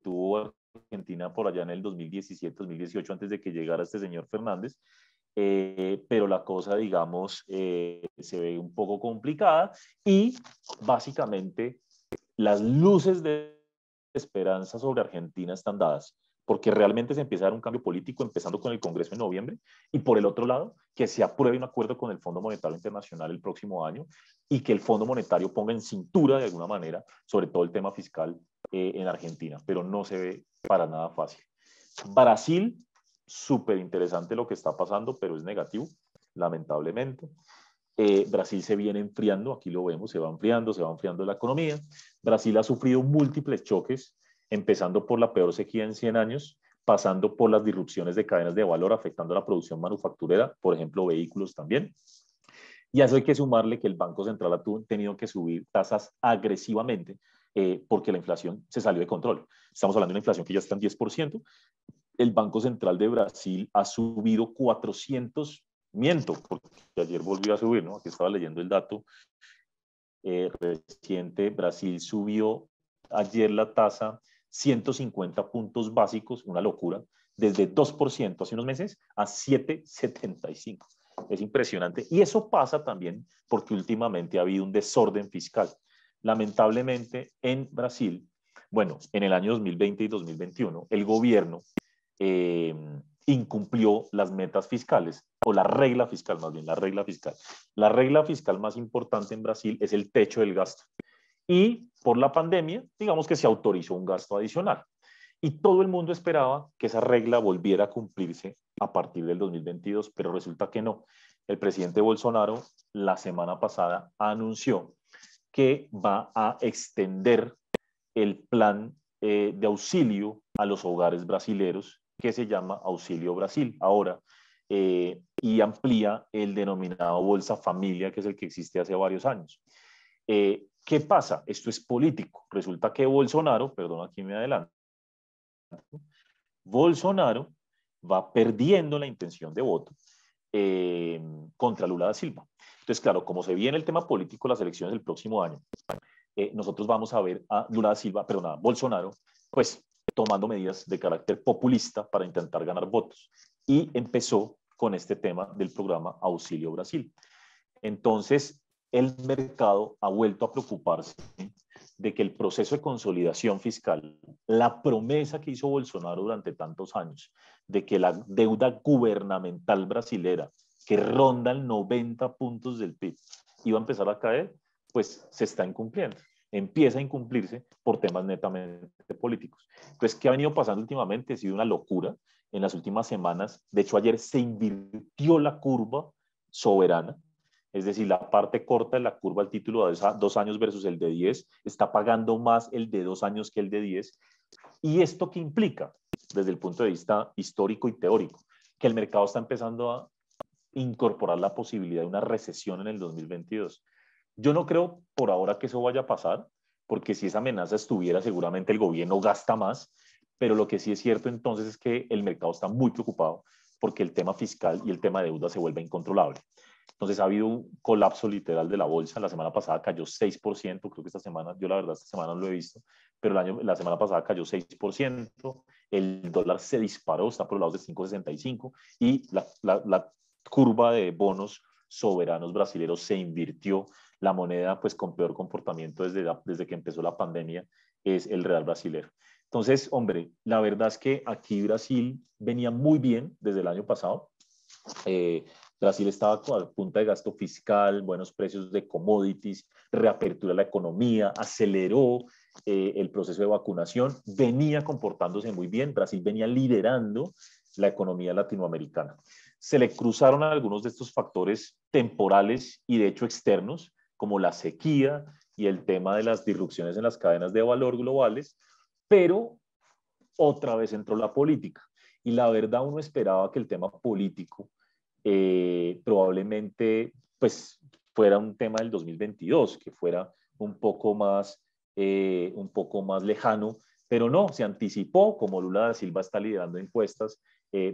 tuvo Argentina por allá en el 2017, 2018, antes de que llegara este señor Fernández. Pero la cosa, digamos, se ve un poco complicada, y básicamente las luces de esperanza sobre Argentina están dadas, porque realmente se empieza a dar un cambio político, empezando con el Congreso en noviembre, y por el otro lado, que se apruebe un acuerdo con el Fondo Monetario Internacional el próximo año, y que el Fondo Monetario ponga en cintura de alguna manera sobre todo el tema fiscal en Argentina, pero no se ve para nada fácil. Brasil, súper interesante lo que está pasando, pero es negativo, lamentablemente. Brasil se viene enfriando, aquí lo vemos, se va enfriando la economía. Brasil ha sufrido múltiples choques, empezando por la peor sequía en 100 años, pasando por las disrupciones de cadenas de valor afectando la producción manufacturera, por ejemplo, vehículos también. Y a eso hay que sumarle que el Banco Central ha tenido que subir tasas agresivamente porque la inflación se salió de control. Estamos hablando de una inflación que ya está en 10%. El Banco Central de Brasil ha subido 400, miento, porque ayer volvió a subir, ¿no? Aquí estaba leyendo el dato reciente. Brasil subió ayer la tasa 150 puntos básicos, una locura, desde 2% hace unos meses a 7,75. Es impresionante. Y eso pasa también porque últimamente ha habido un desorden fiscal. Lamentablemente en Brasil, bueno, en el año 2020 y 2021, el gobierno eh, incumplió las metas fiscales, o la regla fiscal, más bien la regla fiscal. La regla fiscal más importante en Brasil es el techo del gasto. Y por la pandemia, digamos que se autorizó un gasto adicional. Y todo el mundo esperaba que esa regla volviera a cumplirse a partir del 2022, pero resulta que no. El presidente Bolsonaro la semana pasada anunció que va a extender el plan de auxilio a los hogares brasileros, que se llama Auxilio Brasil ahora, y amplía el denominado Bolsa Familia, que es el que existe hace varios años. ¿Qué pasa? Esto es político. Resulta que Bolsonaro, perdón, aquí me adelanto, Bolsonaro va perdiendo la intención de voto contra Lula da Silva. Entonces, claro, como se viene el tema político, las elecciones del próximo año, nosotros vamos a ver a Lula da Silva, pero nada, Bolsonaro, pues tomando medidas de carácter populista para intentar ganar votos. Y empezó con este tema del programa Auxilio Brasil. Entonces, el mercado ha vuelto a preocuparse de que el proceso de consolidación fiscal, la promesa que hizo Bolsonaro durante tantos años, de que la deuda gubernamental brasilera, que ronda el 90 puntos del PIB, iba a empezar a caer, pues se está incumpliendo. Empieza a incumplirse por temas netamente políticos. Entonces, ¿qué ha venido pasando últimamente? Ha sido una locura en las últimas semanas. De hecho, ayer se invirtió la curva soberana, es decir, la parte corta de la curva al título de 2 años versus el de 10, está pagando más el de 2 años que el de 10. ¿Y esto qué implica? Desde el punto de vista histórico y teórico, que el mercado está empezando a incorporar la posibilidad de una recesión en el 2022. Yo no creo por ahora que eso vaya a pasar, porque si esa amenaza estuviera, seguramente el gobierno gasta más, pero lo que sí es cierto entonces es que el mercado está muy preocupado porque el tema fiscal y el tema de deuda se vuelve incontrolable. Entonces ha habido un colapso literal de la bolsa. La semana pasada cayó 6%, creo que esta semana, yo la verdad esta semana no lo he visto, pero la semana pasada cayó 6%, el dólar se disparó, está por los lados de 5,65 y la curva de bonos soberanos brasileños se invirtió. La moneda pues con peor comportamiento desde que empezó la pandemia es el real brasilero. Entonces, hombre, la verdad es que aquí Brasil venía muy bien desde el año pasado. Eh, Brasil estaba a punta de gasto fiscal, buenos precios de commodities, reapertura de la economía, aceleró el proceso de vacunación, venía comportándose muy bien, Brasil venía liderando la economía latinoamericana. Se le cruzaron algunos de estos factores temporales y de hecho externos, como la sequía y el tema de las disrupciones en las cadenas de valor globales, pero otra vez entró la política. Y la verdad uno esperaba que el tema político probablemente pues fuera un tema del 2022, que fuera un poco más lejano, pero no, se anticipó, como Lula da Silva está liderando encuestas,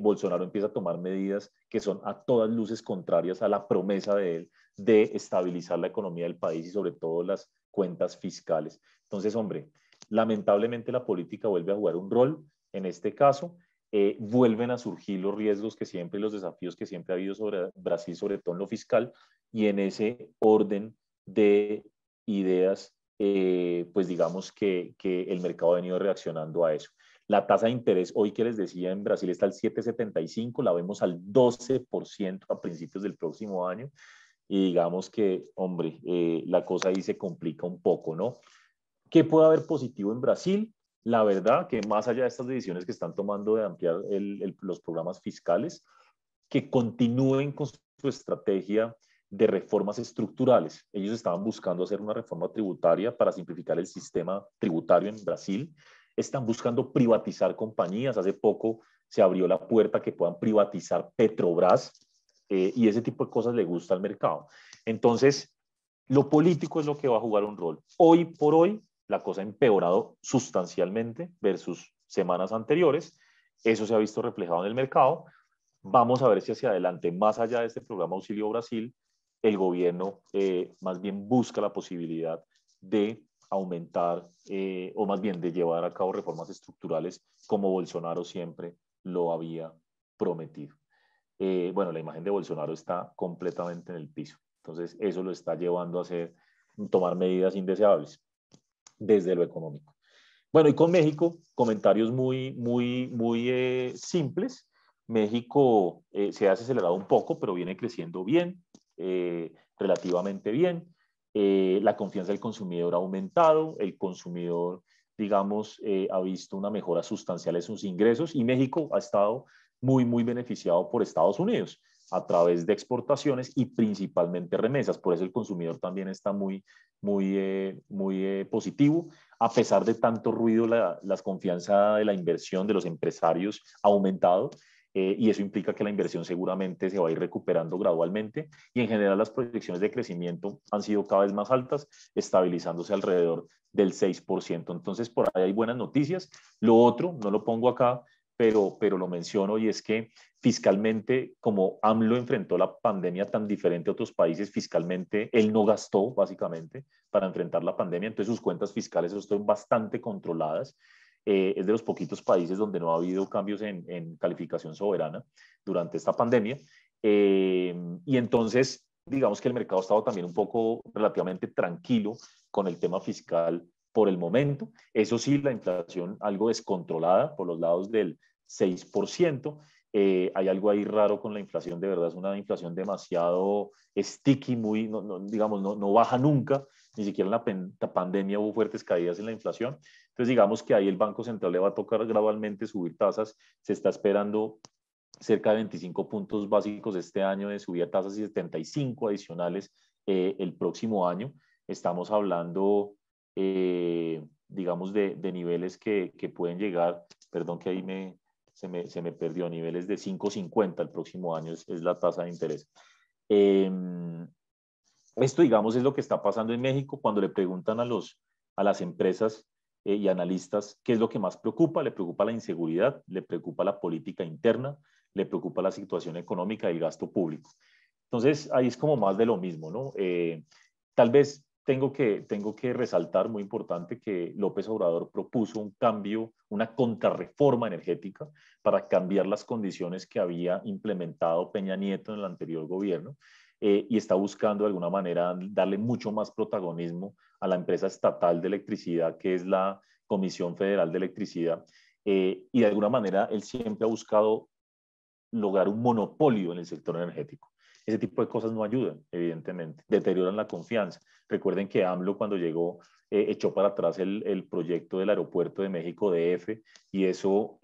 Bolsonaro empieza a tomar medidas que son a todas luces contrarias a la promesa de él de estabilizar la economía del país y sobre todo las cuentas fiscales. Entonces, hombre, lamentablemente la política vuelve a jugar un rol en este caso. Vuelven a surgir los riesgos que siempre y los desafíos que siempre ha habido sobre Brasil, sobre todo en lo fiscal, y en ese orden de ideas, pues digamos que el mercado ha venido reaccionando a eso. La tasa de interés hoy que les decía en Brasil está al 7,75, la vemos al 12% a principios del próximo año, y digamos que, hombre, la cosa ahí se complica un poco, ¿no? ¿Qué puede haber positivo en Brasil? La verdad que más allá de estas decisiones que están tomando de ampliar los programas fiscales, que continúen con su estrategia de reformas estructurales. Ellos estaban buscando hacer una reforma tributaria para simplificar el sistema tributario en Brasil. Están buscando privatizar compañías. Hace poco se abrió la puerta que puedan privatizar Petrobras y ese tipo de cosas le gusta al mercado. Entonces, lo político es lo que va a jugar un rol. Hoy por hoy, la cosa ha empeorado sustancialmente versus semanas anteriores. Eso se ha visto reflejado en el mercado. Vamos a ver si hacia adelante, más allá de este programa Auxilio Brasil, el gobierno más bien busca la posibilidad de aumentar o más bien de llevar a cabo reformas estructurales como Bolsonaro siempre lo había prometido. Bueno, la imagen de Bolsonaro está completamente en el piso. Entonces, eso lo está llevando a tomar medidas indeseables desde lo económico. Bueno, y con México, comentarios muy simples. México se ha acelerado un poco, pero viene creciendo bien, relativamente bien. La confianza del consumidor ha aumentado, el consumidor, digamos, ha visto una mejora sustancial en sus ingresos y México ha estado muy beneficiado por Estados Unidos a través de exportaciones y principalmente remesas. Por eso el consumidor también está muy positivo. A pesar de tanto ruido, la confianza de la inversión de los empresarios ha aumentado y eso implica que la inversión seguramente se va a ir recuperando gradualmente y en general las proyecciones de crecimiento han sido cada vez más altas, estabilizándose alrededor del 6%. Entonces, por ahí hay buenas noticias. Lo otro, no lo pongo acá, pero lo menciono y es que fiscalmente, como AMLO enfrentó la pandemia tan diferente a otros países, fiscalmente él no gastó básicamente para enfrentar la pandemia, entonces sus cuentas fiscales están bastante controladas. Es de los poquitos países donde no ha habido cambios en calificación soberana durante esta pandemia. Y entonces, digamos que el mercado ha estado también un poco relativamente tranquilo con el tema fiscal por el momento. Eso sí, la inflación algo descontrolada por los lados del 6%. Hay algo ahí raro con la inflación, de verdad es una inflación demasiado sticky, digamos, no baja nunca, ni siquiera en la pandemia hubo fuertes caídas en la inflación. Entonces, digamos que ahí el Banco Central le va a tocar gradualmente subir tasas, se está esperando cerca de 25 puntos básicos este año de subida de tasas y 75 adicionales el próximo año. Estamos hablando, digamos, de niveles que pueden llegar, perdón que ahí se me perdió, niveles de 5,50 el próximo año es la tasa de interés. Esto, digamos, es lo que está pasando en México cuando le preguntan a las empresas y analistas qué es lo que más preocupa. Le preocupa la inseguridad, le preocupa la política interna, le preocupa la situación económica y el gasto público. Entonces, ahí es como más de lo mismo, ¿no? Tal vez tengo que resaltar, muy importante, que López Obrador propuso un cambio, una contrarreforma energética para cambiar las condiciones que había implementado Peña Nieto en el anterior gobierno, y está buscando de alguna manera darle mucho más protagonismo a la empresa estatal de electricidad, que es la Comisión Federal de Electricidad, y de alguna manera él siempre ha buscado lograr un monopolio en el sector energético. Ese tipo de cosas no ayudan, evidentemente, deterioran la confianza. Recuerden que AMLO cuando llegó echó para atrás el proyecto del aeropuerto de México DF, y eso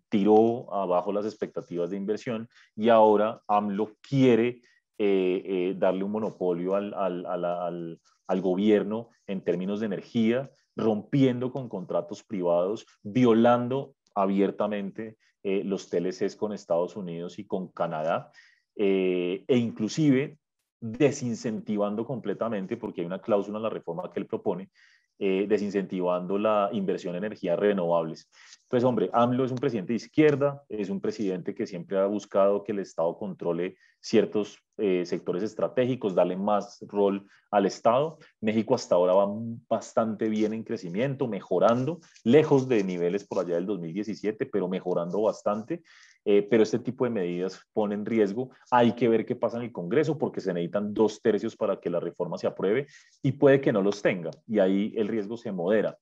tiró abajo las expectativas de inversión, y ahora AMLO quiere darle un monopolio al gobierno en términos de energía, rompiendo con contratos privados, violando abiertamente los TLCs con Estados Unidos y con Canadá, e inclusive desincentivando completamente, porque hay una cláusula en la reforma que él propone, desincentivando la inversión en energías renovables. Entonces, hombre, AMLO es un presidente de izquierda, es un presidente que siempre ha buscado que el Estado controle ciertos sectores estratégicos, darle más rol al Estado. México hasta ahora va bastante bien en crecimiento, mejorando, lejos de niveles por allá del 2017, pero mejorando bastante. Pero este tipo de medidas pone en riesgo. Hay que ver qué pasa en el Congreso, porque se necesitan 2/3 para que la reforma se apruebe, y puede que no los tenga, y ahí el riesgo se modera.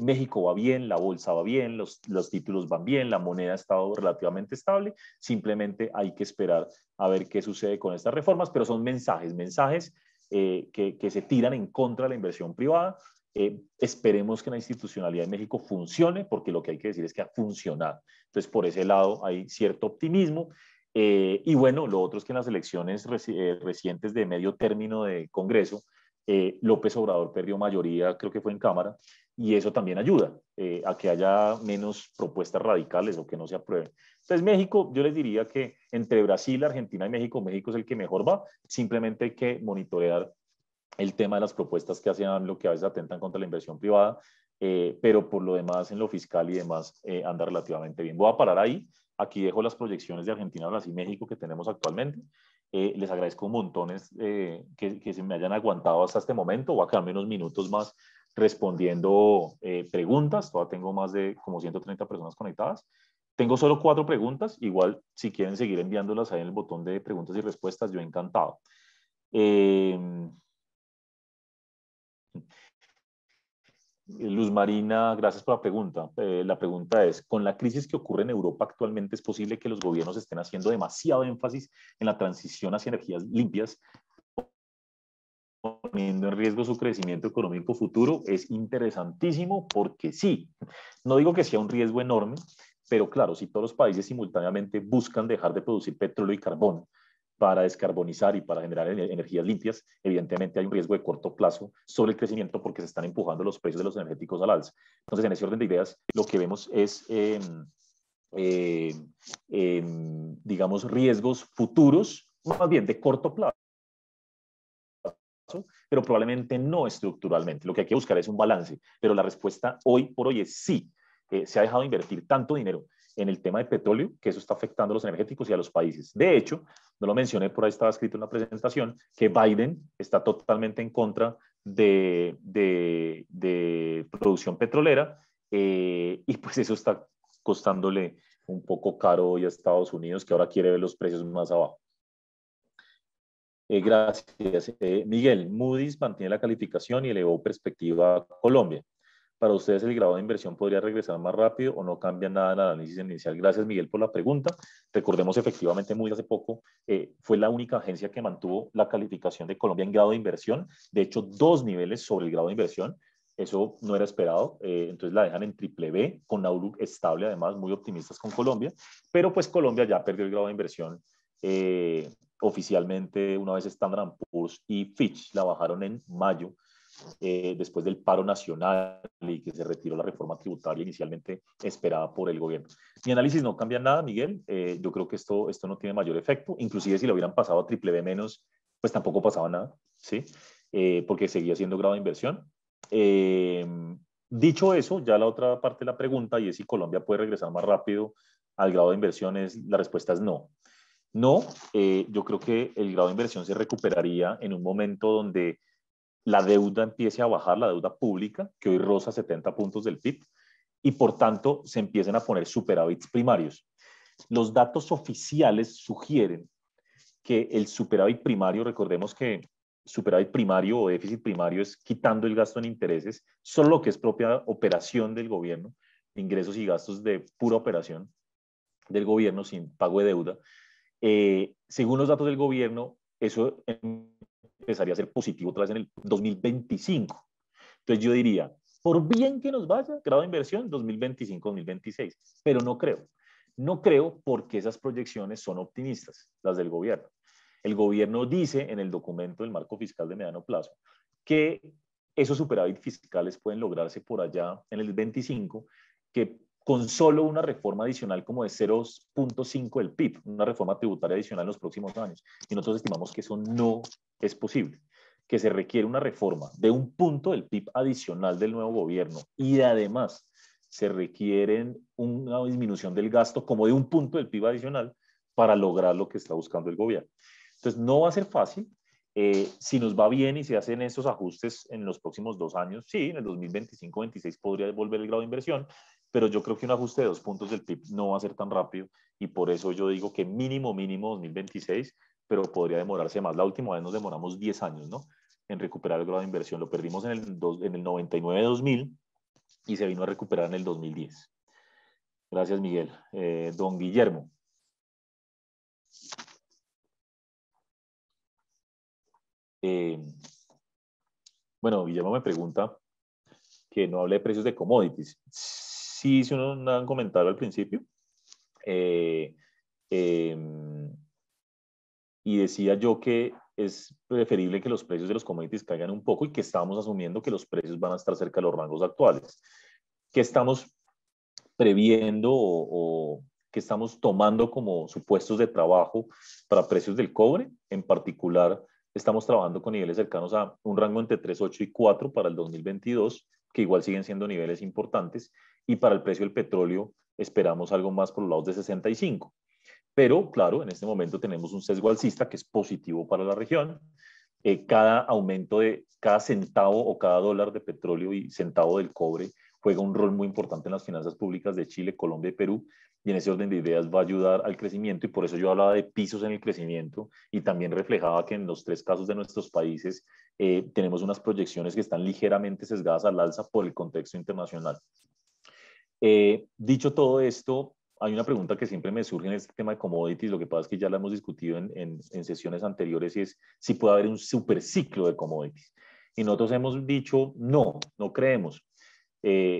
México va bien, la bolsa va bien, los títulos van bien, la moneda ha estado relativamente estable. Simplemente hay que esperar a ver qué sucede con estas reformas, pero son mensajes que se tiran en contra de la inversión privada. Esperemos que la institucionalidad en México funcione, porque lo que hay que decir es que ha funcionado. Entonces, por ese lado hay cierto optimismo. Y bueno, lo otro es que en las elecciones recientes de medio término de Congreso, López Obrador perdió mayoría, creo que fue en Cámara, y eso también ayuda a que haya menos propuestas radicales o que no se aprueben. Entonces, México, yo les diría que entre Brasil, Argentina y México, México es el que mejor va. Simplemente hay que monitorear el tema de las propuestas que hace AMLO, que a veces atentan contra la inversión privada, pero por lo demás, en lo fiscal y demás, anda relativamente bien. Voy a parar ahí. Aquí dejo las proyecciones de Argentina, Brasil y México que tenemos actualmente. Les agradezco montones que se me hayan aguantado hasta este momento. Voy a quedarme unos minutos más respondiendo preguntas. Todavía tengo más de como 130 personas conectadas. Tengo solo 4 preguntas. Igual, si quieren seguir enviándolas ahí en el botón de preguntas y respuestas, yo encantado. Luz Marina, gracias por la pregunta. La pregunta es, con la crisis que ocurre en Europa actualmente, ¿es posible que los gobiernos estén haciendo demasiado énfasis en la transición hacia energías limpias, poniendo en riesgo su crecimiento económico futuro? Es interesantísimo, porque sí, no digo que sea un riesgo enorme, pero claro, si todos los países simultáneamente buscan dejar de producir petróleo y carbón para descarbonizar y para generar energías limpias, evidentemente hay un riesgo de corto plazo sobre el crecimiento, porque se están empujando los precios de los energéticos al alza. Entonces, en ese orden de ideas, lo que vemos es, eh, digamos, riesgos futuros, más bien de corto plazo, pero probablemente no estructuralmente. Lo que hay que buscar es un balance, pero la respuesta hoy por hoy es sí. Se ha dejado de invertir tanto dinero en el tema de petróleo que eso está afectando a los energéticos y a los países. De hecho, no lo mencioné, por ahí estaba escrito en la presentación, que Biden está totalmente en contra de producción petrolera, y pues eso está costándole un poco caro hoy a Estados Unidos, que ahora quiere ver los precios más abajo. Gracias. Miguel, Moody's mantiene la calificación y elevó perspectiva a Colombia. ¿Para ustedes el grado de inversión podría regresar más rápido o no cambia nada en el análisis inicial? Gracias, Miguel, por la pregunta. Recordemos, efectivamente, Moody's hace poco fue la única agencia que mantuvo la calificación de Colombia en grado de inversión. De hecho, 2 niveles sobre el grado de inversión. Eso no era esperado. Entonces la dejan en triple B, con outlook estable, además, muy optimistas con Colombia. Pero pues Colombia ya perdió el grado de inversión. Oficialmente, una vez Standard & Poor's y Fitch la bajaron en mayo después del paro nacional y que se retiró la reforma tributaria inicialmente esperada por el gobierno. Mi análisis no cambia nada, Miguel. Yo creo que esto no tiene mayor efecto. Inclusive si lo hubieran pasado a triple B menos, pues tampoco pasaba nada, ¿sí? Porque seguía siendo grado de inversión. Dicho eso, ya la otra parte de la pregunta, y es si Colombia puede regresar más rápido al grado de inversión, la respuesta es no. No, yo creo que el grado de inversión se recuperaría en un momento donde la deuda empiece a bajar, la deuda pública, que hoy roza 70 puntos del PIB, y por tanto se empiecen a poner superávits primarios. Los datos oficiales sugieren que el superávit primario, recordemos que superávit primario o déficit primario es quitando el gasto en intereses, solo lo que es propia operación del gobierno, ingresos y gastos de pura operación del gobierno sin pago de deuda. Según los datos del gobierno, eso empezaría a ser positivo otra vez en el 2025. Entonces yo diría, por bien que nos vaya, grado de inversión 2025-2026, pero no creo. No creo porque esas proyecciones son optimistas, las del gobierno. El gobierno dice en el documento del marco fiscal de mediano plazo que esos superávit fiscales pueden lograrse por allá en el 25, que con solo una reforma adicional como de 0.5 del PIB, una reforma tributaria adicional en los próximos años. Y nosotros estimamos que eso no es posible, que se requiere una reforma de un punto del PIB adicional del nuevo gobierno y además se requiere una disminución del gasto como de un punto del PIB adicional para lograr lo que está buscando el gobierno. Entonces, no va a ser fácil. Si nos va bien y se hacen esos ajustes en los próximos 2 años, sí, en el 2025-26 podría volver el grado de inversión, pero yo creo que un ajuste de 2 puntos del PIB no va a ser tan rápido y por eso yo digo que mínimo 2026, pero podría demorarse más. La última vez nos demoramos 10 años, ¿no? En recuperar el grado de inversión. Lo perdimos en el 99-2000 y se vino a recuperar en el 2010. Gracias, Miguel. Don Guillermo. Bueno, Guillermo me pregunta que no hable de precios de commodities. Sí hice un comentario al principio eh, eh, y decía yo que es preferible que los precios de los commodities caigan un poco y que estamos asumiendo que los precios van a estar cerca de los rangos actuales. ¿Qué estamos previendo o que estamos tomando como supuestos de trabajo para precios del cobre? En particular, estamos trabajando con niveles cercanos a un rango entre 3.8 y 4 para el 2022, que igual siguen siendo niveles importantes, y para el precio del petróleo esperamos algo más por los lados de 65. Pero, claro, en este momento tenemos un sesgo alcista que es positivo para la región. Cada aumento de cada centavo o cada dólar de petróleo y centavo del cobre juega un rol muy importante en las finanzas públicas de Chile, Colombia y Perú, y en ese orden de ideas va a ayudar al crecimiento, y por eso yo hablaba de pisos en el crecimiento y también reflejaba que en los 3 casos de nuestros países tenemos unas proyecciones que están ligeramente sesgadas al alza por el contexto internacional. Dicho todo esto, hay una pregunta que siempre me surge en este tema de commodities, lo que pasa es que ya la hemos discutido en sesiones anteriores, y es si puede haber un superciclo de commodities. Y nosotros hemos dicho, no creemos.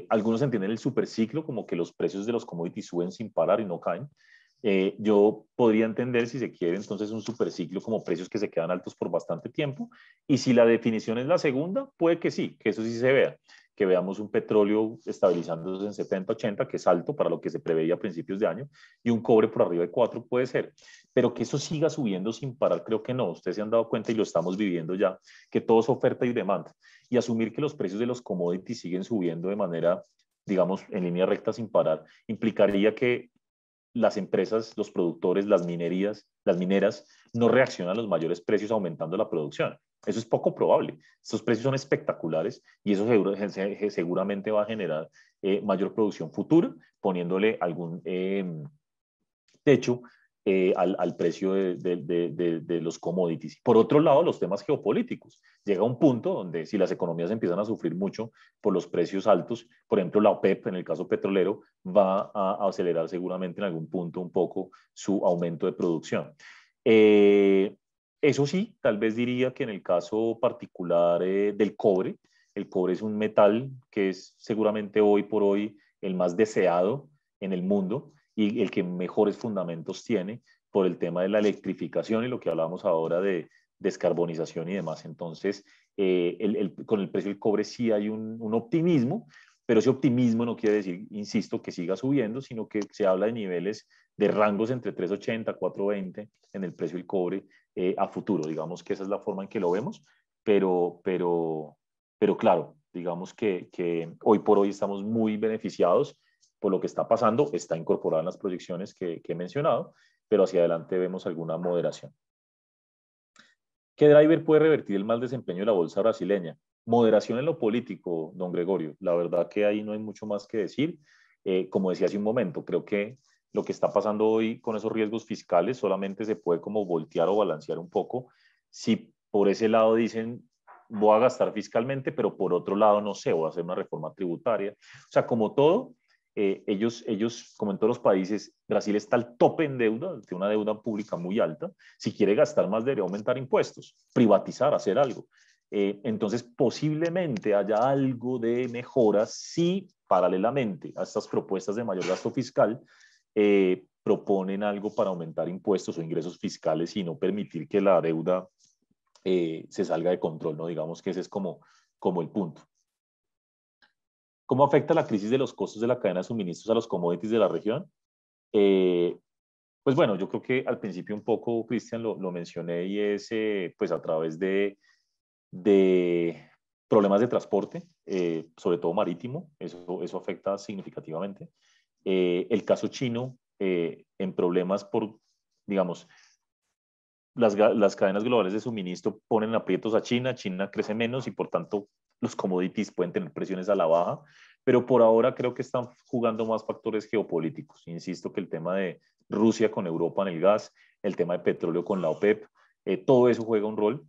Algunos entienden el superciclo como que los precios de los commodities suben sin parar y no caen. Yo podría entender, si se quiere, entonces un superciclo como precios que se quedan altos por bastante tiempo. Y si la definición es la segunda, puede que sí, que eso sí se vea, que veamos un petróleo estabilizándose en 70, 80, que es alto para lo que se preveía a principios de año, y un cobre por arriba de 4 puede ser. Pero que eso siga subiendo sin parar, creo que no. Ustedes se han dado cuenta y lo estamos viviendo ya, que todo es oferta y demanda. Y asumir que los precios de los commodities siguen subiendo de manera, digamos, en línea recta sin parar, implicaría que las empresas, los productores, las mineras, no reaccionan a los mayores precios aumentando la producción. Eso es poco probable. Estos precios son espectaculares y eso seguramente va a generar mayor producción futura, poniéndole algún techo al precio de los commodities. Por otro lado, los temas geopolíticos. Llega un punto donde si las economías empiezan a sufrir mucho por los precios altos, por ejemplo, la OPEP, en el caso petrolero, va a acelerar seguramente en algún punto un poco su aumento de producción. Eso sí, tal vez diría que en el caso particular del cobre, el cobre es un metal que es seguramente hoy por hoy el más deseado en el mundo y el que mejores fundamentos tiene por el tema de la electrificación y lo que hablábamos ahora de descarbonización y demás. Entonces, con el precio del cobre sí hay un optimismo, pero ese optimismo no quiere decir, insisto, que siga subiendo, sino que se habla de niveles de rangos entre 3.80, 4.20 en el precio del cobre a futuro. Digamos que esa es la forma en que lo vemos, pero claro, digamos que hoy por hoy estamos muy beneficiados por lo que está pasando, está incorporada en las proyecciones que he mencionado, pero hacia adelante vemos alguna moderación. ¿Qué driver puede revertir el mal desempeño de la bolsa brasileña? Moderación en lo político, don Gregorio. La verdad que ahí no hay mucho más que decir. Como decía hace un momento, creo que lo que está pasando hoy con esos riesgos fiscales solamente se puede como voltear o balancear un poco. Si por ese lado dicen, voy a gastar fiscalmente, pero por otro lado, no sé, voy a hacer una reforma tributaria. O sea, como todo, ellos, como en todos los países, Brasil está al tope en deuda, tiene una deuda pública muy alta. Si quiere gastar más, debería aumentar impuestos, privatizar, hacer algo. Entonces, posiblemente haya algo de mejoras si, paralelamente a estas propuestas de mayor gasto fiscal, proponen algo para aumentar impuestos o ingresos fiscales y no permitir que la deuda se salga de control, ¿no? Digamos que ese es como el punto. ¿Cómo afecta la crisis de los costos de la cadena de suministros a los commodities de la región? Eh, pues bueno, yo creo que al principio un poco, Cristian, lo mencioné y es pues a través de problemas de transporte, sobre todo marítimo, eso afecta significativamente. El caso chino, en problemas por, digamos, las cadenas globales de suministro ponen aprietos a China, China crece menos y por tanto los commodities pueden tener presiones a la baja, pero por ahora creo que están jugando más factores geopolíticos. Insisto que el tema de Rusia con Europa en el gas, el tema de petróleo con la OPEP, todo eso juega un rol.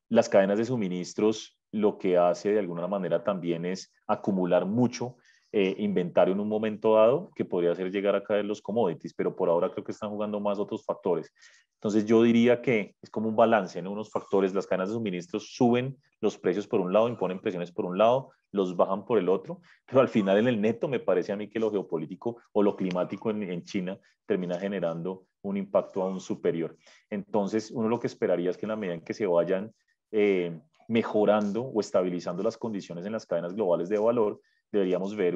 Las cadenas de suministros lo que hace de alguna manera también es acumular mucho inventario en un momento dado que podría hacer llegar a caer los commodities, pero por ahora creo que están jugando más otros factores. Entonces yo diría que es como un balance, ¿no? Unos factores, las cadenas de suministros suben los precios por un lado, imponen presiones por un lado, los bajan por el otro, pero al final en el neto me parece a mí que lo geopolítico o lo climático en China termina generando un impacto aún superior. Entonces uno lo que esperaría es que en la medida en que se vayan mejorando o estabilizando las condiciones en las cadenas globales de valor, deberíamos ver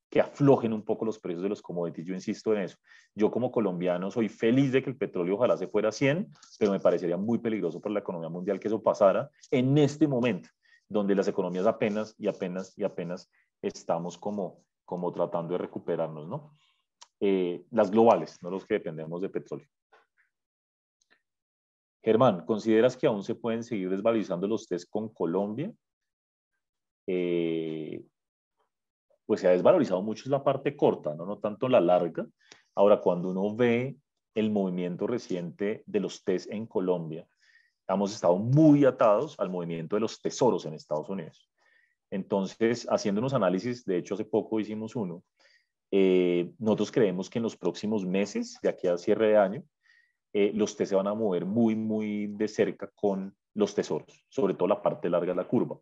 que aflojen un poco los precios de los commodities. Yo insisto en eso. Yo como colombiano soy feliz de que el petróleo ojalá se fuera a 100, pero me parecería muy peligroso para la economía mundial que eso pasara en este momento, donde las economías apenas estamos como tratando de recuperarnos, ¿no? Las globales, no los que dependemos de petróleo. Germán, ¿consideras que aún se pueden seguir desvalorizando los test con Colombia? Pues se ha desvalorizado mucho la parte corta, ¿no? No tanto la larga. Ahora, cuando uno ve el movimiento reciente de los test en Colombia, hemos estado muy atados al movimiento de los tesoros en Estados Unidos. Entonces, haciendo unos análisis, de hecho hace poco hicimos uno, nosotros creemos que en los próximos meses, de aquí a cierre de año, los test se van a mover muy, muy de cerca con los tesoros, sobre todo la parte larga de la curva.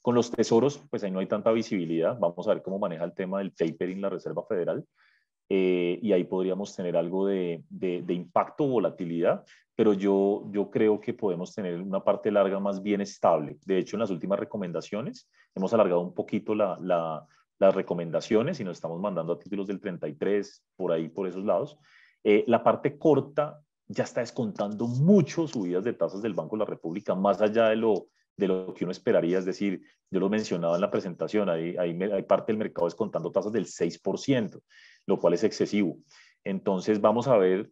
Con los tesoros, pues ahí no hay tanta visibilidad. Vamos a ver cómo maneja el tema del tapering la Reserva Federal. Y ahí podríamos tener algo de impacto o volatilidad, pero yo creo que podemos tener una parte larga más bien estable. De hecho, en las últimas recomendaciones hemos alargado un poquito las recomendaciones y nos estamos mandando a títulos del 33, por ahí, por esos lados. La parte corta ya está descontando mucho subidas de tasas del Banco de la República, más allá de lo que uno esperaría. Es decir, yo lo mencionaba en la presentación, hay parte del mercado descontando tasas del 6%, lo cual es excesivo. Entonces vamos a ver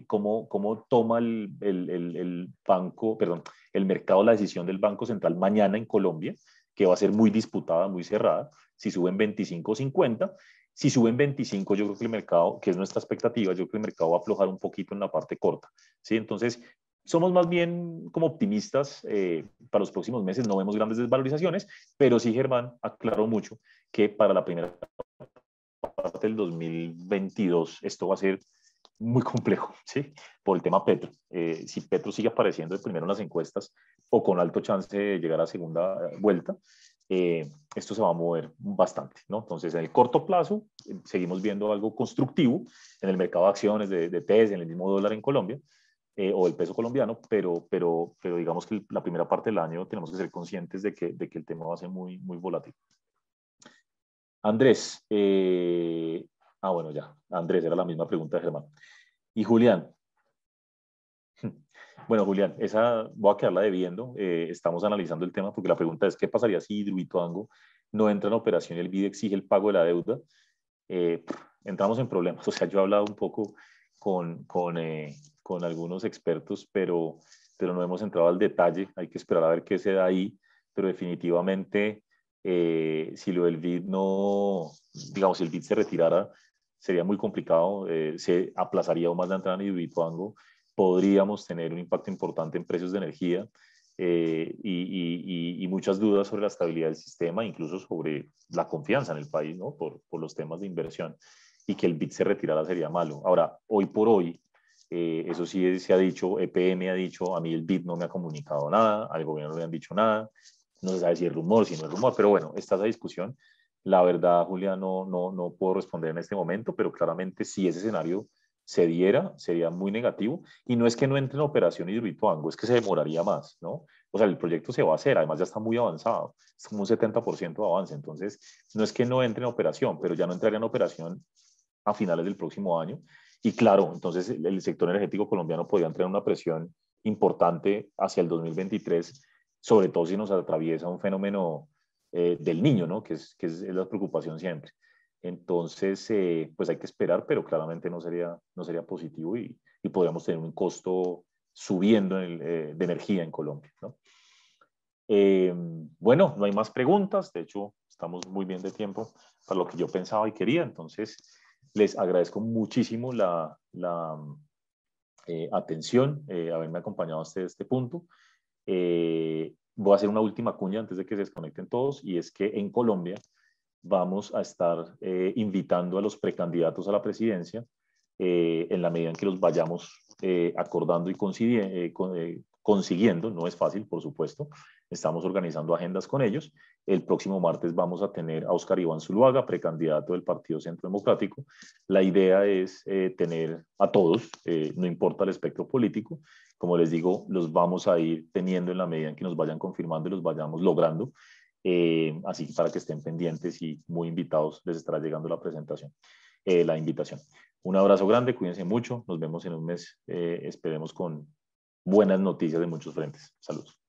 cómo toma el banco, perdón, el mercado la decisión del Banco Central mañana en Colombia, que va a ser muy disputada, muy cerrada, si suben 25 o 50. Si suben 25, yo creo que el mercado, que es nuestra expectativa, yo creo que el mercado va a aflojar un poquito en la parte corta. ¿Sí? Entonces, somos más bien como optimistas para los próximos meses, no vemos grandes desvalorizaciones, pero sí, Germán aclaró mucho que para la primera parte del 2022 esto va a ser muy complejo, ¿sí? Por el tema Petro. Si Petro sigue apareciendo de primero en las encuestas o con alto chance de llegar a segunda vuelta, esto se va a mover bastante, ¿no? Entonces, en el corto plazo, seguimos viendo algo constructivo en el mercado de acciones de TES, en el mismo dólar en Colombia, o el peso colombiano, pero digamos que la primera parte del año tenemos que ser conscientes de que el tema va a ser muy, muy volátil. Andrés, bueno, ya, Andrés, era la misma pregunta de Germán. Y Julián, bueno, Julián, esa voy a quedarla debiendo. Estamos analizando el tema porque la pregunta es, ¿qué pasaría si Hidroituango no entra en operación y el BID exige el pago de la deuda? Entramos en problemas. O sea, yo he hablado un poco con algunos expertos, pero no hemos entrado al detalle. Hay que esperar a ver qué se da ahí, pero definitivamente, si lo del BID no, digamos, si el BID se retirara, sería muy complicado, se aplazaría aún más la entrada en Hidroituango, podríamos tener un impacto importante en precios de energía, y muchas dudas sobre la estabilidad del sistema, incluso sobre la confianza en el país, ¿no? Por los temas de inversión, y que el BID se retirara sería malo. Ahora, hoy por hoy, eso sí se ha dicho, EPM ha dicho, a mí el BID no me ha comunicado nada, al gobierno no le han dicho nada, no se sabe si es rumor, si no es rumor, pero bueno, está esa discusión. La verdad, Julia, no puedo responder en este momento, pero claramente si ese escenario se diera, sería muy negativo. Y no es que no entre en operación Hidroituango, es que se demoraría más, ¿no? O sea, el proyecto se va a hacer, además ya está muy avanzado, es como un 70% de avance. Entonces, no es que no entre en operación, pero ya no entraría en operación a finales del próximo año. Y claro, entonces el sector energético colombiano podría entrar en una presión importante hacia el 2023, sobre todo si nos atraviesa un fenómeno del niño, ¿no? Que es la preocupación siempre. Entonces, pues hay que esperar, pero claramente no sería positivo, y podríamos tener un costo subiendo de energía en Colombia, ¿no? Bueno, no hay más preguntas. De hecho, estamos muy bien de tiempo para lo que yo pensaba y quería. Entonces, les agradezco muchísimo la atención, haberme acompañado hasta este punto. Voy a hacer una última cuña antes de que se desconecten todos, y es que en Colombia vamos a estar invitando a los precandidatos a la presidencia, en la medida en que los vayamos acordando y consiguiendo. No es fácil, por supuesto. Estamos organizando agendas con ellos. El próximo martes vamos a tener a Oscar Iván Zuluaga, precandidato del Partido Centro Democrático. La idea es tener a todos, no importa el espectro político. Como les digo, los vamos a ir teniendo en la medida en que nos vayan confirmando y los vayamos logrando. Así que para que estén pendientes y muy invitados, les estará llegando la presentación, la invitación. Un abrazo grande, cuídense mucho, nos vemos en un mes, esperemos con buenas noticias de muchos frentes. Saludos.